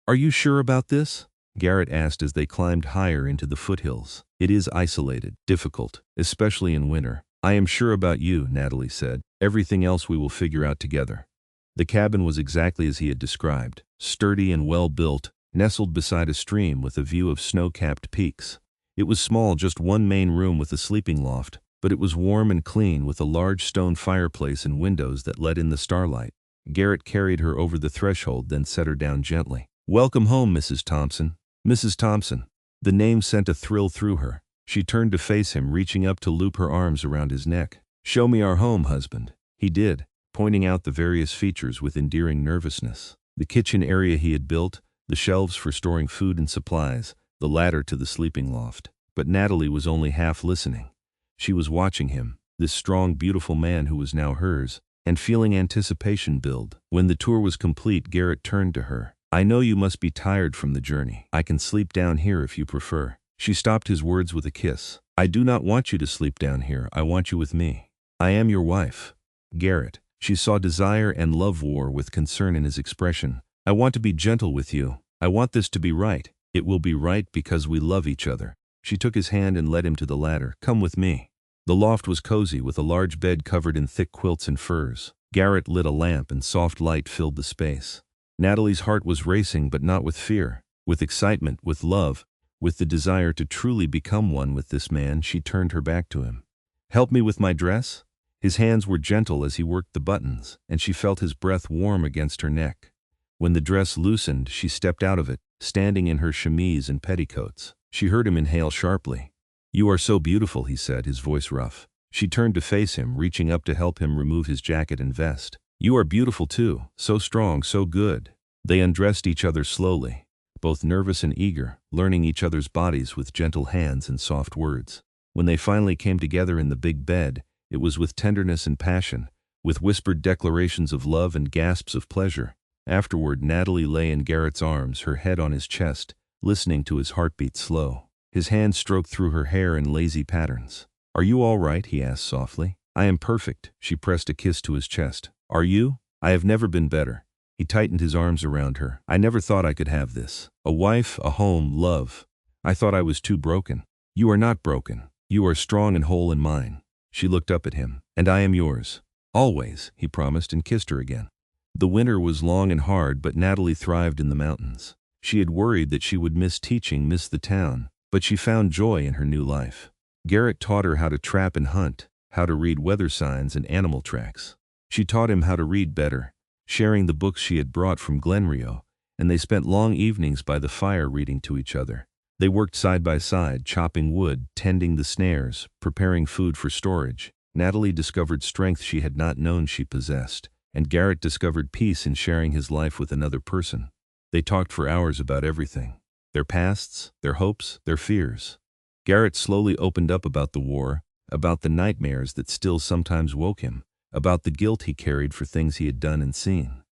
"Are you sure about this?" Garrett asked as they climbed higher into the foothills. "It is isolated, difficult, especially in winter." "I am sure about you," Natalie said. "Everything else we will figure out together." The cabin was exactly as he had described, sturdy and well-built, nestled beside a stream with a view of snow-capped peaks. It was small, just one main room with a sleeping loft, but it was warm and clean with a large stone fireplace and windows that let in the starlight. Garrett carried her over the threshold, then set her down gently. "Welcome home, Mrs. Thompson." Mrs. Thompson. The name sent a thrill through her. She turned to face him, reaching up to loop her arms around his neck. "Show me our home, husband." He did, pointing out the various features with endearing nervousness. The kitchen area he had built, the shelves for storing food and supplies, the ladder to the sleeping loft. But Natalie was only half listening. She was watching him, this strong, beautiful man who was now hers, and feeling anticipation build. When the tour was complete, Garrett turned to her. "I know you must be tired from the journey. I can sleep down here if you prefer." She stopped his words with a kiss. "I do not want you to sleep down here. I want you with me. I am your wife." Garrett. She saw desire and love war with concern in his expression. "I want to be gentle with you. I want this to be right. It will be right because we love each other." She took his hand and led him to the ladder. "Come with me." The loft was cozy, with a large bed covered in thick quilts and furs. Garrett lit a lamp and soft light filled the space. Natalie's heart was racing, but not with fear, with excitement, with love, with the desire to truly become one with this man. She turned her back to him. "Help me with my dress?" His hands were gentle as he worked the buttons, and she felt his breath warm against her neck. When the dress loosened, she stepped out of it, standing in her chemise and petticoats. She heard him inhale sharply. "You are so beautiful," he said, his voice rough. She turned to face him, reaching up to help him remove his jacket and vest. "You are beautiful too, so strong, so good." They undressed each other slowly, both nervous and eager, learning each other's bodies with gentle hands and soft words. When they finally came together in the big bed, it was with tenderness and passion, with whispered declarations of love and gasps of pleasure. Afterward, Natalie lay in Garrett's arms, her head on his chest, listening to his heartbeat slow. His hand stroked through her hair in lazy patterns. "Are you all right?" he asked softly. "I am perfect." She pressed a kiss to his chest. "Are you?" "I have never been better." He tightened his arms around her. "I never thought I could have this. A wife, a home, love. I thought I was too broken." "You are not broken. You are strong and whole in mine." She looked up at him. "And I am yours. Always," he promised, and kissed her again. The winter was long and hard, but Natalie thrived in the mountains. She had worried that she would miss teaching, miss the town, but she found joy in her new life. Garrett taught her how to trap and hunt, how to read weather signs and animal tracks. She taught him how to read better, sharing the books she had brought from Glenrio, and they spent long evenings by the fire reading to each other. They worked side by side, chopping wood, tending the snares, preparing food for storage. Natalie discovered strength she had not known she possessed, and Garrett discovered peace in sharing his life with another person. They talked for hours about everything. Their pasts, their hopes, their fears. Garrett slowly opened up about the war, about the nightmares that still sometimes woke him, about the guilt he carried for things he had done and seen.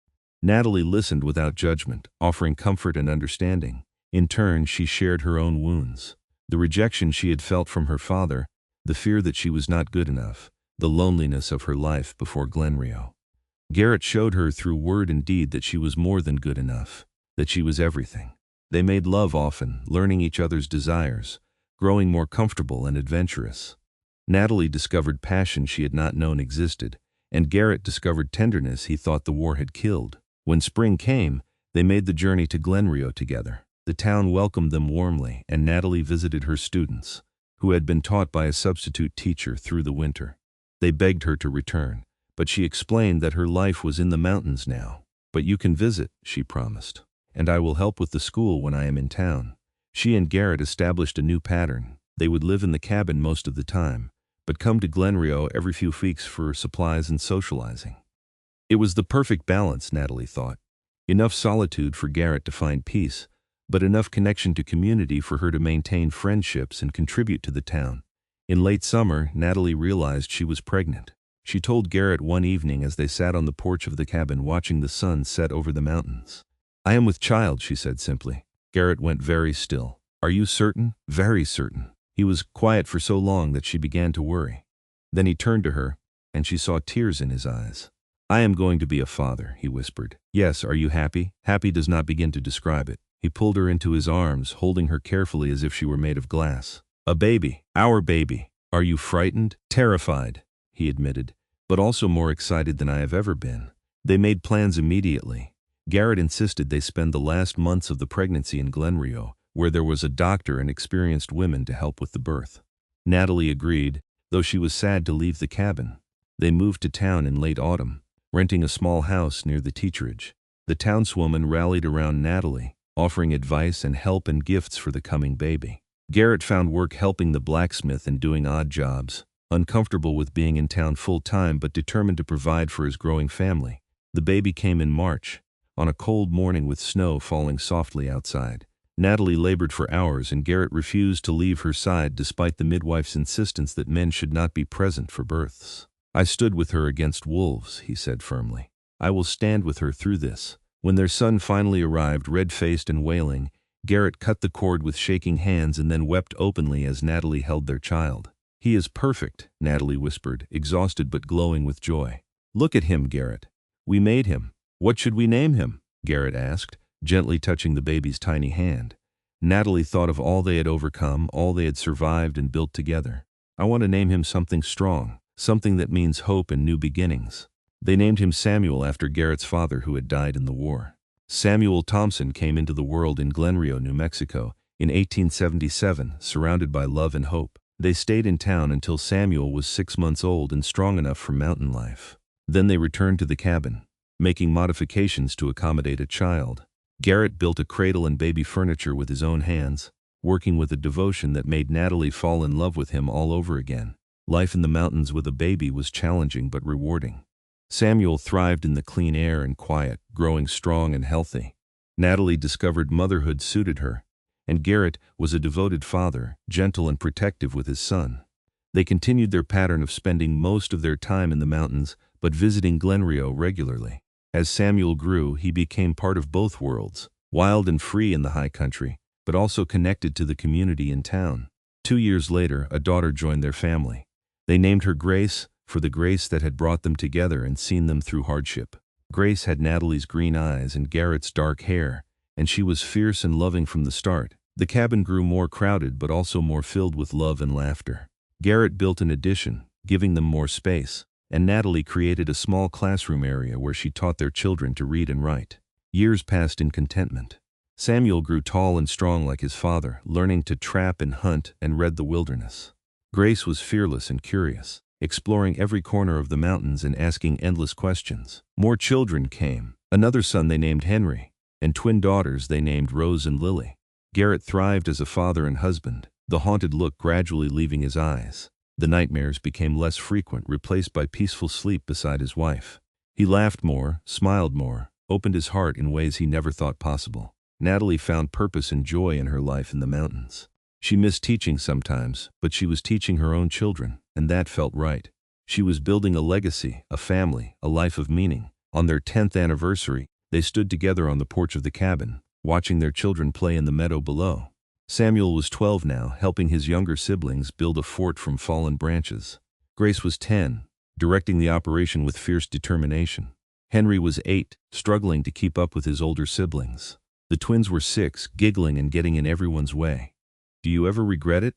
Natalie listened without judgment, offering comfort and understanding. In turn, she shared her own wounds. The rejection she had felt from her father, the fear that she was not good enough, the loneliness of her life before Glenrio. Garrett showed her through word and deed that she was more than good enough, that she was everything. They made love often, learning each other's desires, growing more comfortable and adventurous. Natalie discovered passion she had not known existed, and Garrett discovered tenderness he thought the war had killed. When spring came, they made the journey to Glenrio together. The town welcomed them warmly, and Natalie visited her students, who had been taught by a substitute teacher through the winter. They begged her to return, but she explained that her life was in the mountains now. "But you can visit," she promised, "and I will help with the school when I am in town." She and Garrett established a new pattern. They would live in the cabin most of the time, but come to Glenrio every few weeks for supplies and socializing. It was the perfect balance, Natalie thought. Enough solitude for Garrett to find peace, but enough connection to community for her to maintain friendships and contribute to the town. In late summer, Natalie realized she was pregnant. She told Garrett one evening as they sat on the porch of the cabin watching the sun set over the mountains. "I am with child," she said simply. Garrett went very still. "Are you certain?" "Very certain." He was quiet for so long that she began to worry. Then he turned to her, and she saw tears in his eyes. "I am going to be a father," he whispered. "Yes, are you happy?" Happy does not begin to describe it. He pulled her into his arms, holding her carefully as if she were made of glass. "A baby. Our baby. Are you frightened?" "Terrified," he admitted, "but also more excited than I have ever been." They made plans immediately. Garrett insisted they spend the last months of the pregnancy in Glenrio, where there was a doctor and experienced women to help with the birth. Natalie agreed, though she was sad to leave the cabin. They moved to town in late autumn, renting a small house near the teacherage. The townswoman rallied around Natalie, offering advice and help and gifts for the coming baby. Garrett found work helping the blacksmith and doing odd jobs, uncomfortable with being in town full-time but determined to provide for his growing family. The baby came in March, on a cold morning with snow falling softly outside. Natalie labored for hours and Garrett refused to leave her side despite the midwife's insistence that men should not be present for births. "I stood with her against wolves," he said firmly. "I will stand with her through this." When their son finally arrived, red-faced and wailing, Garrett cut the cord with shaking hands and then wept openly as Natalie held their child. "He is perfect," Natalie whispered, exhausted but glowing with joy. "Look at him, Garrett. We made him. What should we name him?" Garrett asked, gently touching the baby's tiny hand. Natalie thought of all they had overcome, all they had survived and built together. "I want to name him something strong, something that means hope and new beginnings." They named him Samuel after Garrett's father who had died in the war. Samuel Thompson came into the world in Glenrio, New Mexico, in 1877, surrounded by love and hope. They stayed in town until Samuel was 6 months old and strong enough for mountain life. Then they returned to the cabin, making modifications to accommodate a child. Garrett built a cradle and baby furniture with his own hands, working with a devotion that made Natalie fall in love with him all over again. Life in the mountains with a baby was challenging but rewarding. Samuel thrived in the clean air and quiet, growing strong and healthy. Natalie discovered motherhood suited her, and Garrett was a devoted father, gentle and protective with his son. They continued their pattern of spending most of their time in the mountains, but visiting Glenrio regularly. As Samuel grew, he became part of both worlds, wild and free in the high country, but also connected to the community in town. 2 years later, a daughter joined their family. They named her Grace, for the grace that had brought them together and seen them through hardship. Grace had Natalie's green eyes and Garrett's dark hair, and she was fierce and loving from the start. The cabin grew more crowded but also more filled with love and laughter. Garrett built an addition, giving them more space, and Natalie created a small classroom area where she taught their children to read and write. Years passed in contentment. Samuel grew tall and strong like his father, learning to trap and hunt and red the wilderness. Grace was fearless and curious, exploring every corner of the mountains and asking endless questions. More children came. Another son they named Henry, and twin daughters they named Rose and Lily. Garrett thrived as a father and husband, the haunted look gradually leaving his eyes. The nightmares became less frequent, replaced by peaceful sleep beside his wife. He laughed more, smiled more, opened his heart in ways he never thought possible. Natalie found purpose and joy in her life in the mountains. She missed teaching sometimes, but she was teaching her own children, and that felt right. She was building a legacy, a family, a life of meaning. On their 10th anniversary, they stood together on the porch of the cabin, watching their children play in the meadow below. Samuel was 12 now, helping his younger siblings build a fort from fallen branches. Grace was 10, directing the operation with fierce determination. Henry was 8, struggling to keep up with his older siblings. The twins were 6, giggling and getting in everyone's way. "Do you ever regret it?"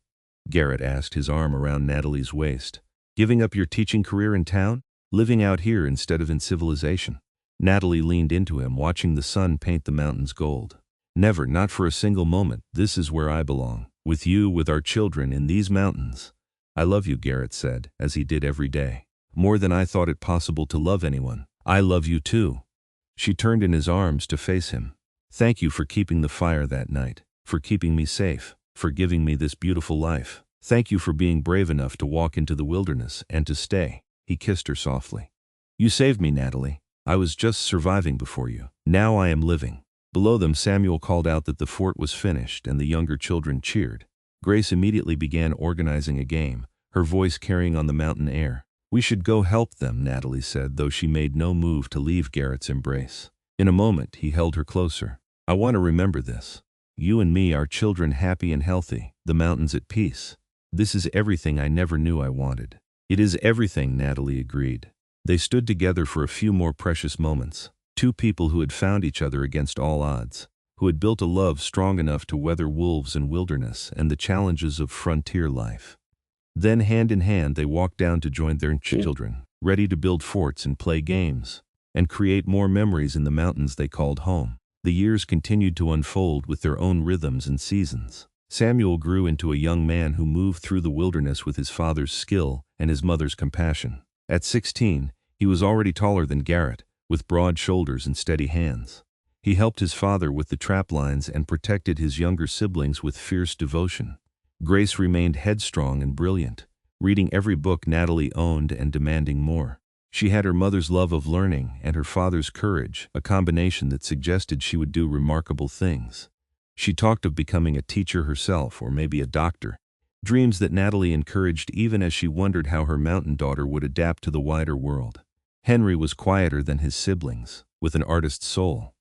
Garrett asked, his arm around Natalie's waist. "Giving up your teaching career in town? Living out here instead of in civilization?" Natalie leaned into him, watching the sun paint the mountains gold. "Never, not for a single moment. This is where I belong. With you, with our children, in these mountains." "I love you," Garrett said, as he did every day. "More than I thought it possible to love anyone." "I love you too." She turned in his arms to face him. "Thank you for keeping the fire that night, for keeping me safe, for giving me this beautiful life. Thank you for being brave enough to walk into the wilderness and to stay." He kissed her softly. "You saved me, Natalie. I was just surviving before you. Now I am living." Below them, Samuel called out that the fort was finished, and the younger children cheered. Grace immediately began organizing a game, her voice carrying on the mountain air. "We should go help them," Natalie said, though she made no move to leave Garrett's embrace. In a moment, he held her closer. "I want to remember this. You and me, our children happy and healthy, the mountains at peace. This is everything I never knew I wanted." "It is everything," Natalie agreed. They stood together for a few more precious moments. Two people who had found each other against all odds, who had built a love strong enough to weather wolves and wilderness and the challenges of frontier life. Then, hand in hand, they walked down to join their children, ready to build forts and play games, and create more memories in the mountains they called home. The years continued to unfold with their own rhythms and seasons. Samuel grew into a young man who moved through the wilderness with his father's skill and his mother's compassion. At 16, he was already taller than Garrett, with broad shoulders and steady hands. He helped his father with the trap lines and protected his younger siblings with fierce devotion. Grace remained headstrong and brilliant, reading every book Natalie owned and demanding more. She had her mother's love of learning and her father's courage, a combination that suggested she would do remarkable things. She talked of becoming a teacher herself, or maybe a doctor, dreams that Natalie encouraged even as she wondered how her mountain daughter would adapt to the wider world. Henry was quieter than his siblings, with an artist's soul.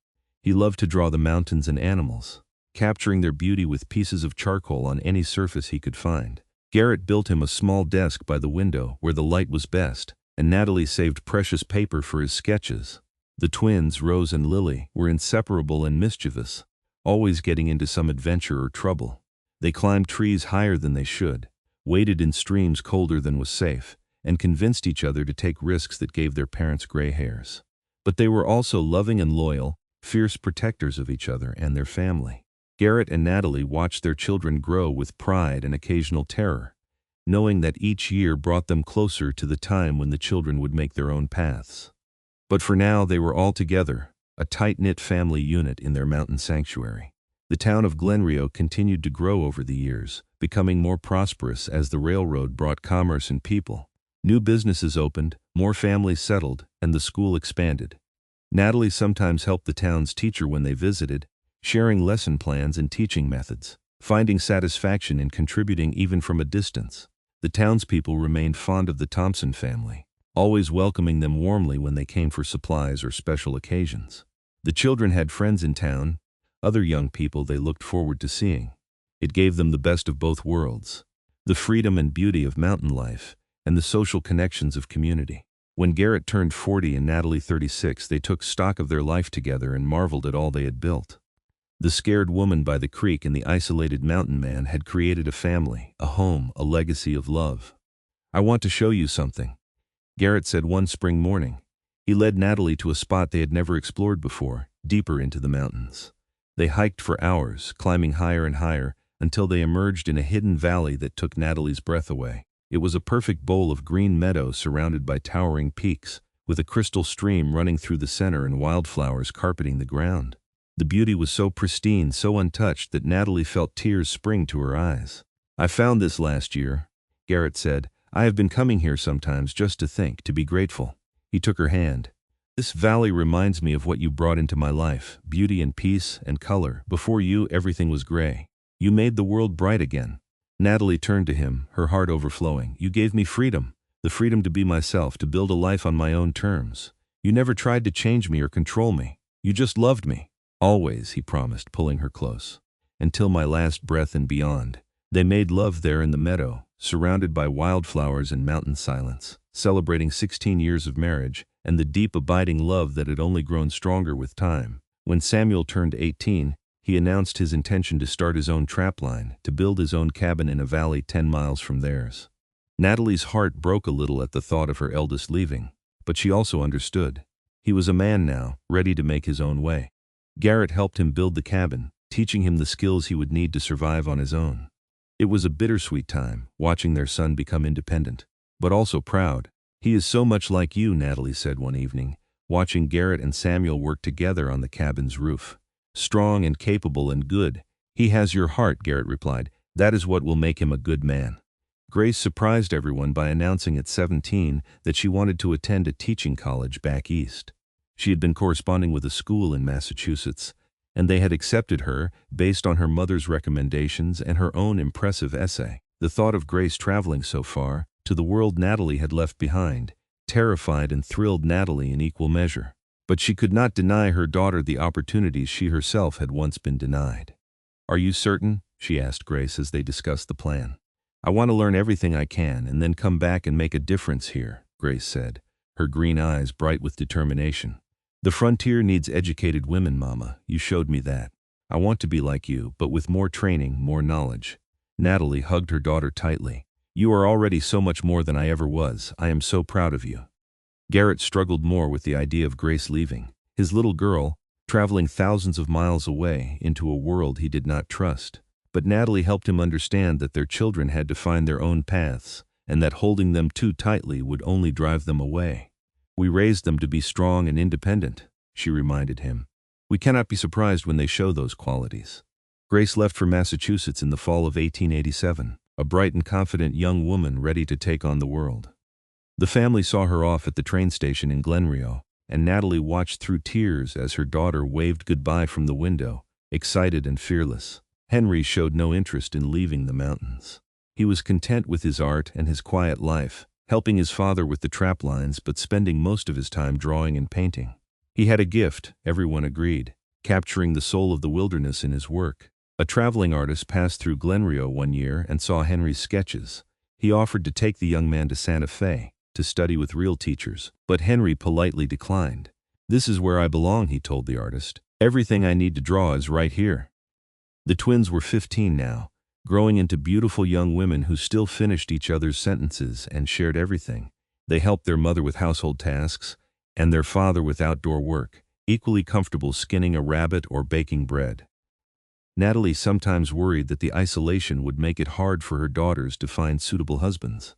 He loved to draw the mountains and animals, capturing their beauty with pieces of charcoal on any surface he could find. Garrett built him a small desk by the window where the light was best, and Natalie saved precious paper for his sketches. The twins, Rose and Lily, were inseparable and mischievous, always getting into some adventure or trouble. They climbed trees higher than they should, waded in streams colder than was safe, and convinced each other to take risks that gave their parents gray hairs. But they were also loving and loyal, fierce protectors of each other and their family. Garrett and Natalie watched their children grow with pride and occasional terror, knowing that each year brought them closer to the time when the children would make their own paths. But for now, they were all together, a tight-knit family unit in their mountain sanctuary. The town of Glenrio continued to grow over the years, becoming more prosperous as the railroad brought commerce and people. New businesses opened, more families settled, and the school expanded. Natalie sometimes helped the town's teacher when they visited, sharing lesson plans and teaching methods, finding satisfaction in contributing even from a distance. The townspeople remained fond of the Thompson family, always welcoming them warmly when they came for supplies or special occasions. The children had friends in town, other young people they looked forward to seeing. It gave them the best of both worlds, the freedom and beauty of mountain life, and the social connections of community. When Garrett turned 40 and Natalie 36, they took stock of their life together and marveled at all they had built. The scared woman by the creek and the isolated mountain man had created a family, a home, a legacy of love. "I want to show you something," Garrett said one spring morning. He led Natalie to a spot they had never explored before, deeper into the mountains. They hiked for hours, climbing higher and higher, until they emerged in a hidden valley that took Natalie's breath away. It was a perfect bowl of green meadow surrounded by towering peaks, with a crystal stream running through the center and wildflowers carpeting the ground. The beauty was so pristine, so untouched, that Natalie felt tears spring to her eyes. "I found this last year," Garrett said. "I have been coming here sometimes just to think, to be grateful." He took her hand. This valley reminds me of what you brought into my life, beauty and peace and color. Before you, everything was gray. You made the world bright again." Natalie turned to him, her heart overflowing. "You gave me freedom, the freedom to be myself, to build a life on my own terms. You never tried to change me or control me. You just loved me." "Always," he promised, pulling her close. "Until my last breath and beyond." They made love there in the meadow, surrounded by wildflowers and mountain silence, celebrating 16 years of marriage and the deep abiding love that had only grown stronger with time. When Samuel turned 18, he announced his intention to start his own trapline, to build his own cabin in a valley 10 miles from theirs. Natalie's heart broke a little at the thought of her eldest leaving, but she also understood. He was a man now, ready to make his own way. Garrett helped him build the cabin, teaching him the skills he would need to survive on his own. It was a bittersweet time, watching their son become independent, but also proud. "He is so much like you," Natalie said one evening, watching Garrett and Samuel work together on the cabin's roof. "Strong and capable and good. He has your heart," Garrett replied. "That is what will make him a good man." Grace surprised everyone by announcing at 17 that she wanted to attend a teaching college back east. She had been corresponding with a school in Massachusetts, and they had accepted her based on her mother's recommendations and her own impressive essay. The thought of Grace traveling so far, to the world Natalie had left behind, terrified and thrilled Natalie in equal measure. But she could not deny her daughter the opportunities she herself had once been denied. "Are you certain?" she asked Grace as they discussed the plan. "I want to learn everything I can and then come back and make a difference here," Grace said, her green eyes bright with determination. "The frontier needs educated women, Mama. You showed me that. I want to be like you, but with more training, more knowledge." Natalie hugged her daughter tightly. "You are already so much more than I ever was. I am so proud of you." Garrett struggled more with the idea of Grace leaving. His little girl, traveling thousands of miles away into a world he did not trust. But Natalie helped him understand that their children had to find their own paths, and that holding them too tightly would only drive them away. "We raised them to be strong and independent," she reminded him. "We cannot be surprised when they show those qualities." Grace left for Massachusetts in the fall of 1887, a bright and confident young woman ready to take on the world. The family saw her off at the train station in Glenrio, and Natalie watched through tears as her daughter waved goodbye from the window, excited and fearless. Henry showed no interest in leaving the mountains. He was content with his art and his quiet life, helping his father with the trap lines but spending most of his time drawing and painting. He had a gift, everyone agreed, capturing the soul of the wilderness in his work. A traveling artist passed through Glenrio one year and saw Henry's sketches. He offered to take the young man to Santa Fe to study with real teachers, but Henry politely declined. "This is where I belong," he told the artist. "Everything I need to draw is right here." The twins were 15 now, growing into beautiful young women who still finished each other's sentences and shared everything. They helped their mother with household tasks, and their father with outdoor work, equally comfortable skinning a rabbit or baking bread. Natalie sometimes worried that the isolation would make it hard for her daughters to find suitable husbands.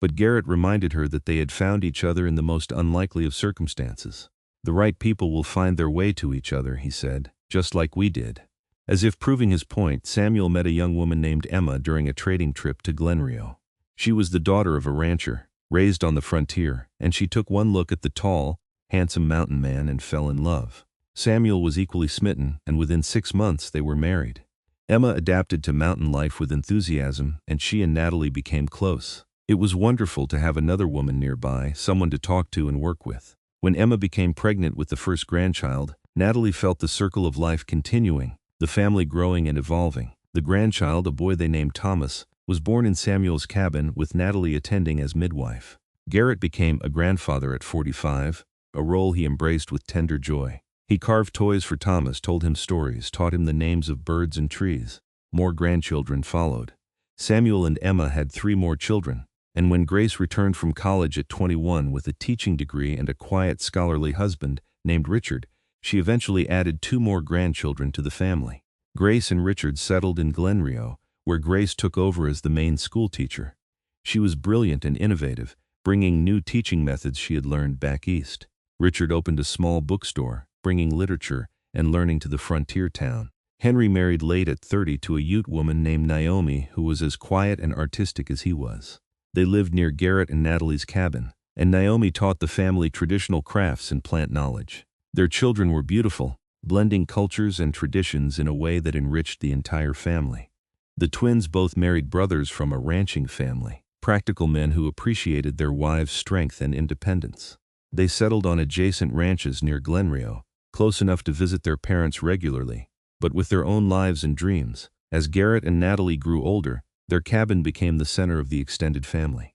But Garrett reminded her that they had found each other in the most unlikely of circumstances. "The right people will find their way to each other," he said, "just like we did." As if proving his point, Samuel met a young woman named Emma during a trading trip to Glenrio. She was the daughter of a rancher, raised on the frontier, and she took one look at the tall, handsome mountain man and fell in love. Samuel was equally smitten, and within 6 months they were married. Emma adapted to mountain life with enthusiasm, and she and Natalie became close. It was wonderful to have another woman nearby, someone to talk to and work with. When Emma became pregnant with the first grandchild, Natalie felt the circle of life continuing, the family growing and evolving. The grandchild, a boy they named Thomas, was born in Samuel's cabin with Natalie attending as midwife. Garrett became a grandfather at 45, a role he embraced with tender joy. He carved toys for Thomas, told him stories, taught him the names of birds and trees. More grandchildren followed. Samuel and Emma had 3 more children, and when Grace returned from college at 21 with a teaching degree and a quiet, scholarly husband named Richard, she eventually added 2 more grandchildren to the family. Grace and Richard settled in Glenrio, where Grace took over as the main school teacher. She was brilliant and innovative, bringing new teaching methods she had learned back east. Richard opened a small bookstore, bringing literature and learning to the frontier town. Henry married late at 30 to a Ute woman named Naomi who was as quiet and artistic as he was. They lived near Garrett and Natalie's cabin, and Naomi taught the family traditional crafts and plant knowledge. Their children were beautiful, blending cultures and traditions in a way that enriched the entire family. The twins both married brothers from a ranching family, practical men who appreciated their wives' strength and independence. They settled on adjacent ranches near Glenrio, close enough to visit their parents regularly, but with their own lives and dreams. As Garrett and Natalie grew older, their cabin became the center of the extended family.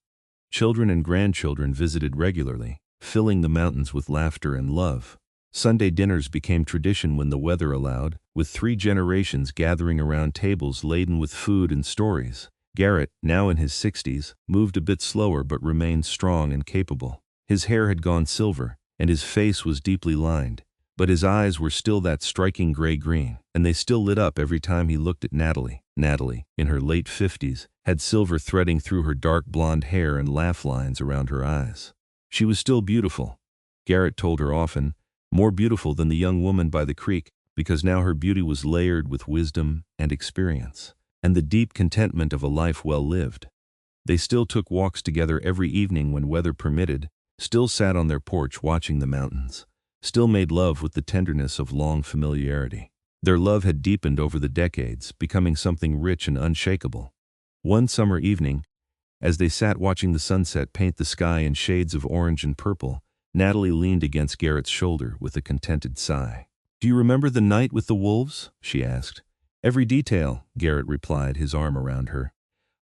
Children and grandchildren visited regularly, filling the mountains with laughter and love. Sunday dinners became tradition when the weather allowed, with 3 generations gathering around tables laden with food and stories. Garrett, now in his 60s, moved a bit slower but remained strong and capable. His hair had gone silver, and his face was deeply lined, but his eyes were still that striking gray-green, and they still lit up every time he looked at Natalie. Natalie, in her late 50s, had silver threading through her dark blonde hair and laugh lines around her eyes. She was still beautiful, Garrett told her often, more beautiful than the young woman by the creek, because now her beauty was layered with wisdom and experience, and the deep contentment of a life well lived. They still took walks together every evening when weather permitted, still sat on their porch watching the mountains, still made love with the tenderness of long familiarity. Their love had deepened over the decades, becoming something rich and unshakable. One summer evening, as they sat watching the sunset paint the sky in shades of orange and purple, Natalie leaned against Garrett's shoulder with a contented sigh. "Do you remember the night with the wolves?" she asked. "Every detail," Garrett replied, his arm around her.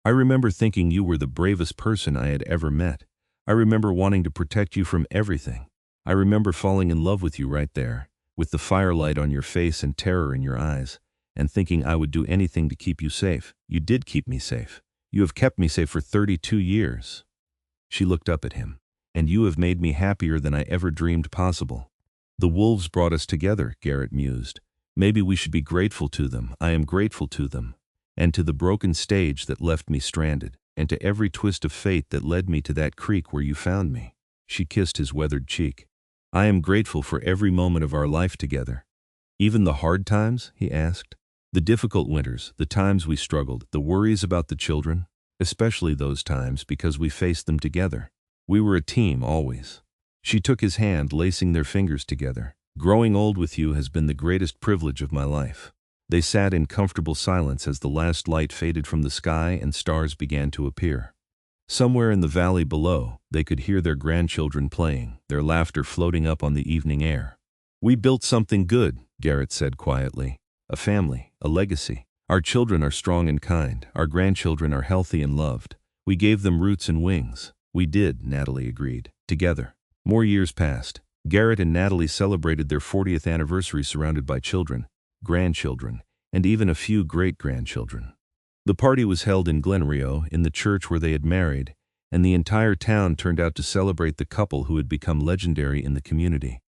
"I remember thinking you were the bravest person I had ever met. I remember wanting to protect you from everything. I remember falling in love with you right there, with the firelight on your face and terror in your eyes, and thinking I would do anything to keep you safe. You did keep me safe. You have kept me safe for 32 years. She looked up at him. "And you have made me happier than I ever dreamed possible." "The wolves brought us together," Garrett mused. "Maybe we should be grateful to them. I am grateful to them. And to the broken stage that left me stranded, and to every twist of fate that led me to that creek where you found me." She kissed his weathered cheek. "I am grateful for every moment of our life together." "Even the hard times?" he asked. "The difficult winters, the times we struggled, the worries about the children?" "Especially those times, because we faced them together. We were a team, always." She took his hand, lacing their fingers together. "Growing old with you has been the greatest privilege of my life." They sat in comfortable silence as the last light faded from the sky and stars began to appear. Somewhere in the valley below, they could hear their grandchildren playing, their laughter floating up on the evening air. "We built something good," Garrett said quietly. "A family, a legacy. Our children are strong and kind. Our grandchildren are healthy and loved. We gave them roots and wings." "We did," Natalie agreed. "Together." More years passed. Garrett and Natalie celebrated their 40th anniversary surrounded by children, grandchildren, and even a few great-grandchildren. The party was held in Glenrio, in the church where they had married, and the entire town turned out to celebrate the couple who had become legendary in the community.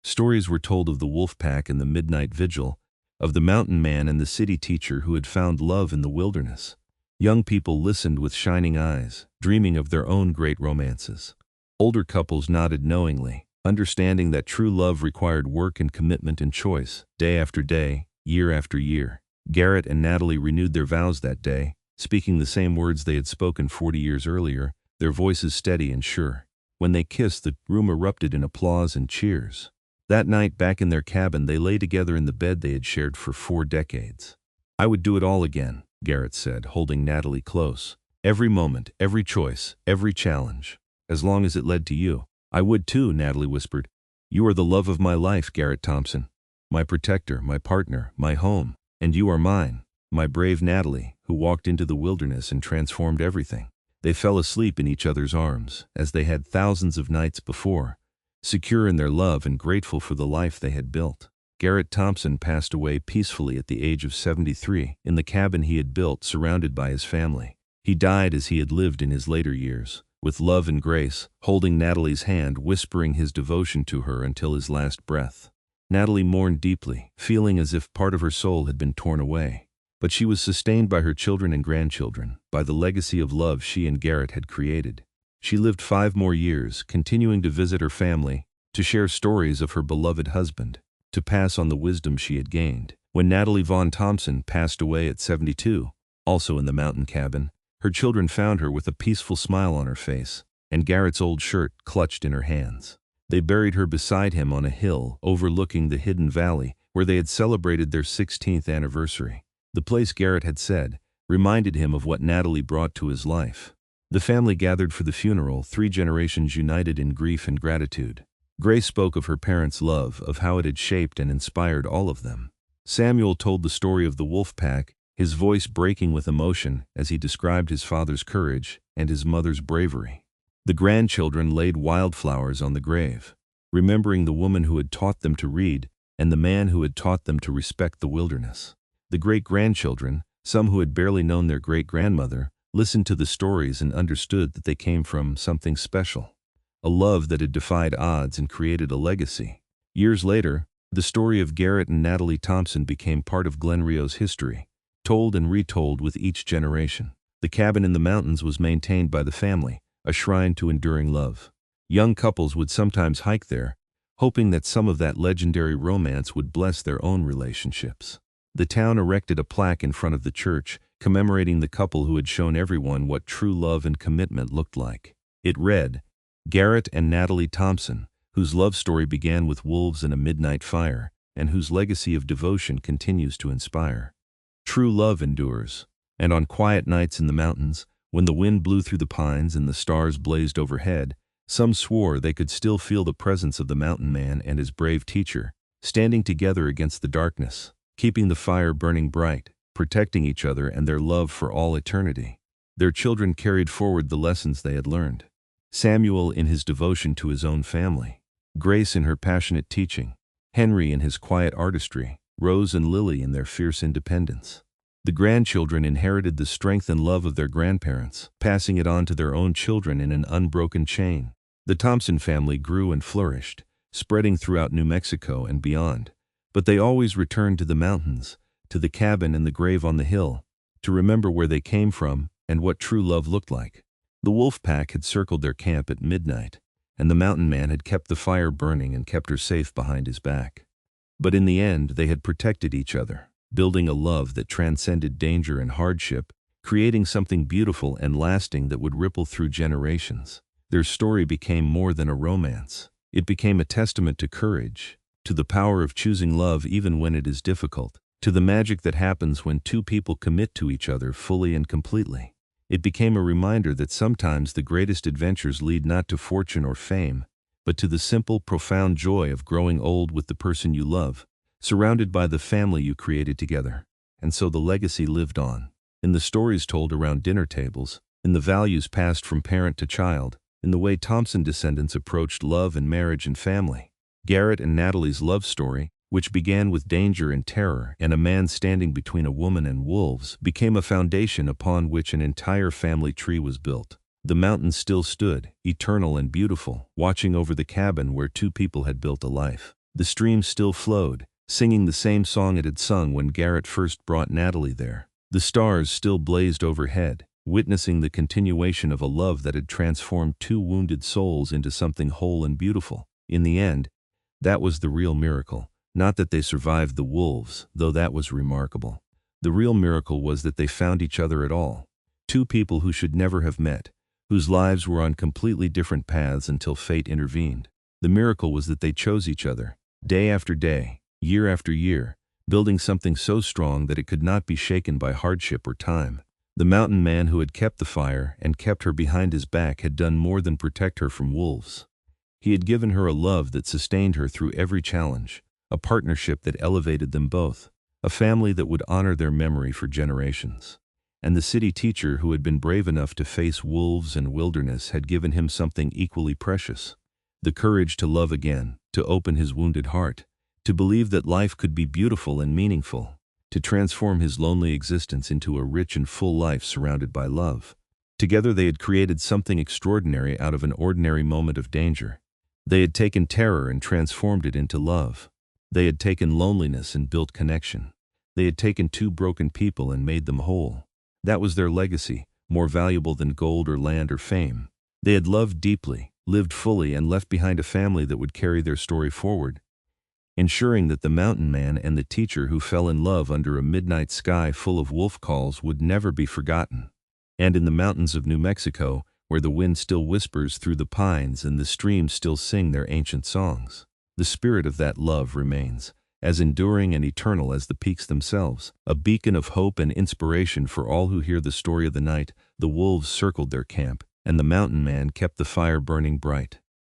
Stories were told of the wolf pack and the midnight vigil, of the mountain man and the city teacher who had found love in the wilderness. Young people listened with shining eyes, dreaming of their own great romances. Older couples nodded knowingly, understanding that true love required work and commitment and choice, day after day, year after year. Garrett and Natalie renewed their vows that day, speaking the same words they had spoken 40 years earlier, their voices steady and sure. When they kissed, the room erupted in applause and cheers. That night, back in their cabin, they lay together in the bed they had shared for 4 decades. "I would do it all again," Garrett said, holding Natalie close. "Every moment, every choice, every challenge. As long as it led to you." "I would too," Natalie whispered. "You are the love of my life, Garrett Thompson. My protector, my partner, my home. And you are mine, my brave Natalie, who walked into the wilderness and transformed everything." They fell asleep in each other's arms, as they had thousands of nights before, secure in their love and grateful for the life they had built. Garrett Thompson passed away peacefully at the age of 73, in the cabin he had built, surrounded by his family. He died as he had lived in his later years, with love and grace, holding Natalie's hand, whispering his devotion to her until his last breath. Natalie mourned deeply, feeling as if part of her soul had been torn away. But she was sustained by her children and grandchildren, by the legacy of love she and Garrett had created. She lived 5 more years, continuing to visit her family, to share stories of her beloved husband, to pass on the wisdom she had gained. When Natalie Vaughn Thompson passed away at 72, also in the mountain cabin, her children found her with a peaceful smile on her face, and Garrett's old shirt clutched in her hands. They buried her beside him on a hill overlooking the hidden valley where they had celebrated their 16th anniversary. The place, Garrett had said, reminded him of what Natalie brought to his life. The family gathered for the funeral, 3 generations united in grief and gratitude. Grace spoke of her parents' love, of how it had shaped and inspired all of them. Samuel told the story of the wolf pack, his voice breaking with emotion as he described his father's courage and his mother's bravery. The grandchildren laid wildflowers on the grave, remembering the woman who had taught them to read and the man who had taught them to respect the wilderness. The great-grandchildren, some who had barely known their great-grandmother, listened to the stories and understood that they came from something special, a love that had defied odds and created a legacy. Years later, the story of Garrett and Natalie Thompson became part of Glen Rio's history, told and retold with each generation. The cabin in the mountains was maintained by the family, a shrine to enduring love. Young couples would sometimes hike there, hoping that some of that legendary romance would bless their own relationships. The town erected a plaque in front of the church, commemorating the couple who had shown everyone what true love and commitment looked like. It read, "Garrett and Natalie Thompson, whose love story began with wolves and a midnight fire, and whose legacy of devotion continues to inspire. True love endures, and on quiet nights in the mountains, when the wind blew through the pines and the stars blazed overhead, some swore they could still feel the presence of the mountain man and his brave teacher, standing together against the darkness, keeping the fire burning bright, protecting each other and their love for all eternity. Their children carried forward the lessons they had learned. Samuel in his devotion to his own family, Grace in her passionate teaching, Henry in his quiet artistry, Rose and Lily in their fierce independence. The grandchildren inherited the strength and love of their grandparents, passing it on to their own children in an unbroken chain. The Thompson family grew and flourished, spreading throughout New Mexico and beyond. But they always returned to the mountains, to the cabin and the grave on the hill, to remember where they came from and what true love looked like. The wolf pack had circled their camp at midnight, and the mountain man had kept the fire burning and kept her safe behind his back. But in the end, they had protected each other, building a love that transcended danger and hardship, creating something beautiful and lasting that would ripple through generations. Their story became more than a romance. It became a testament to courage, to the power of choosing love even when it is difficult, to the magic that happens when 2 people commit to each other fully and completely. It became a reminder that sometimes the greatest adventures lead not to fortune or fame, but to the simple, profound joy of growing old with the person you love, surrounded by the family you created together. And so the legacy lived on, in the stories told around dinner tables, in the values passed from parent to child, in the way Thompson descendants approached love and marriage and family. Garrett and Natalie's love story, which began with danger and terror and a man standing between a woman and wolves, became a foundation upon which an entire family tree was built. The mountain still stood, eternal and beautiful, watching over the cabin where 2 people had built a life. The stream still flowed, singing the same song it had sung when Garrett first brought Natalie there. The stars still blazed overhead, witnessing the continuation of a love that had transformed 2 wounded souls into something whole and beautiful. In the end, that was the real miracle. Not that they survived the wolves, though that was remarkable. The real miracle was that they found each other at all. 2 people who should never have met, whose lives were on completely different paths until fate intervened. The miracle was that they chose each other, day after day, year after year, building something so strong that it could not be shaken by hardship or time. The mountain man who had kept the fire and kept her behind his back had done more than protect her from wolves. He had given her a love that sustained her through every challenge, a partnership that elevated them both, a family that would honor their memory for generations. And the city teacher who had been brave enough to face wolves and wilderness had given him something equally precious: the courage to love again, to open his wounded heart, to believe that life could be beautiful and meaningful, to transform his lonely existence into a rich and full life surrounded by love. Together they had created something extraordinary out of an ordinary moment of danger. They had taken terror and transformed it into love. They had taken loneliness and built connection. They had taken 2 broken people and made them whole. That was their legacy, more valuable than gold or land or fame. They had loved deeply, lived fully, and left behind a family that would carry their story forward, ensuring that the mountain man and the teacher who fell in love under a midnight sky full of wolf calls would never be forgotten. And in the mountains of New Mexico, where the wind still whispers through the pines and the streams still sing their ancient songs. The spirit of that love remains, as enduring and eternal as the peaks themselves, a beacon of hope and inspiration for all who hear the story of the night. The wolves circled their camp, and the mountain man kept the fire burning bright.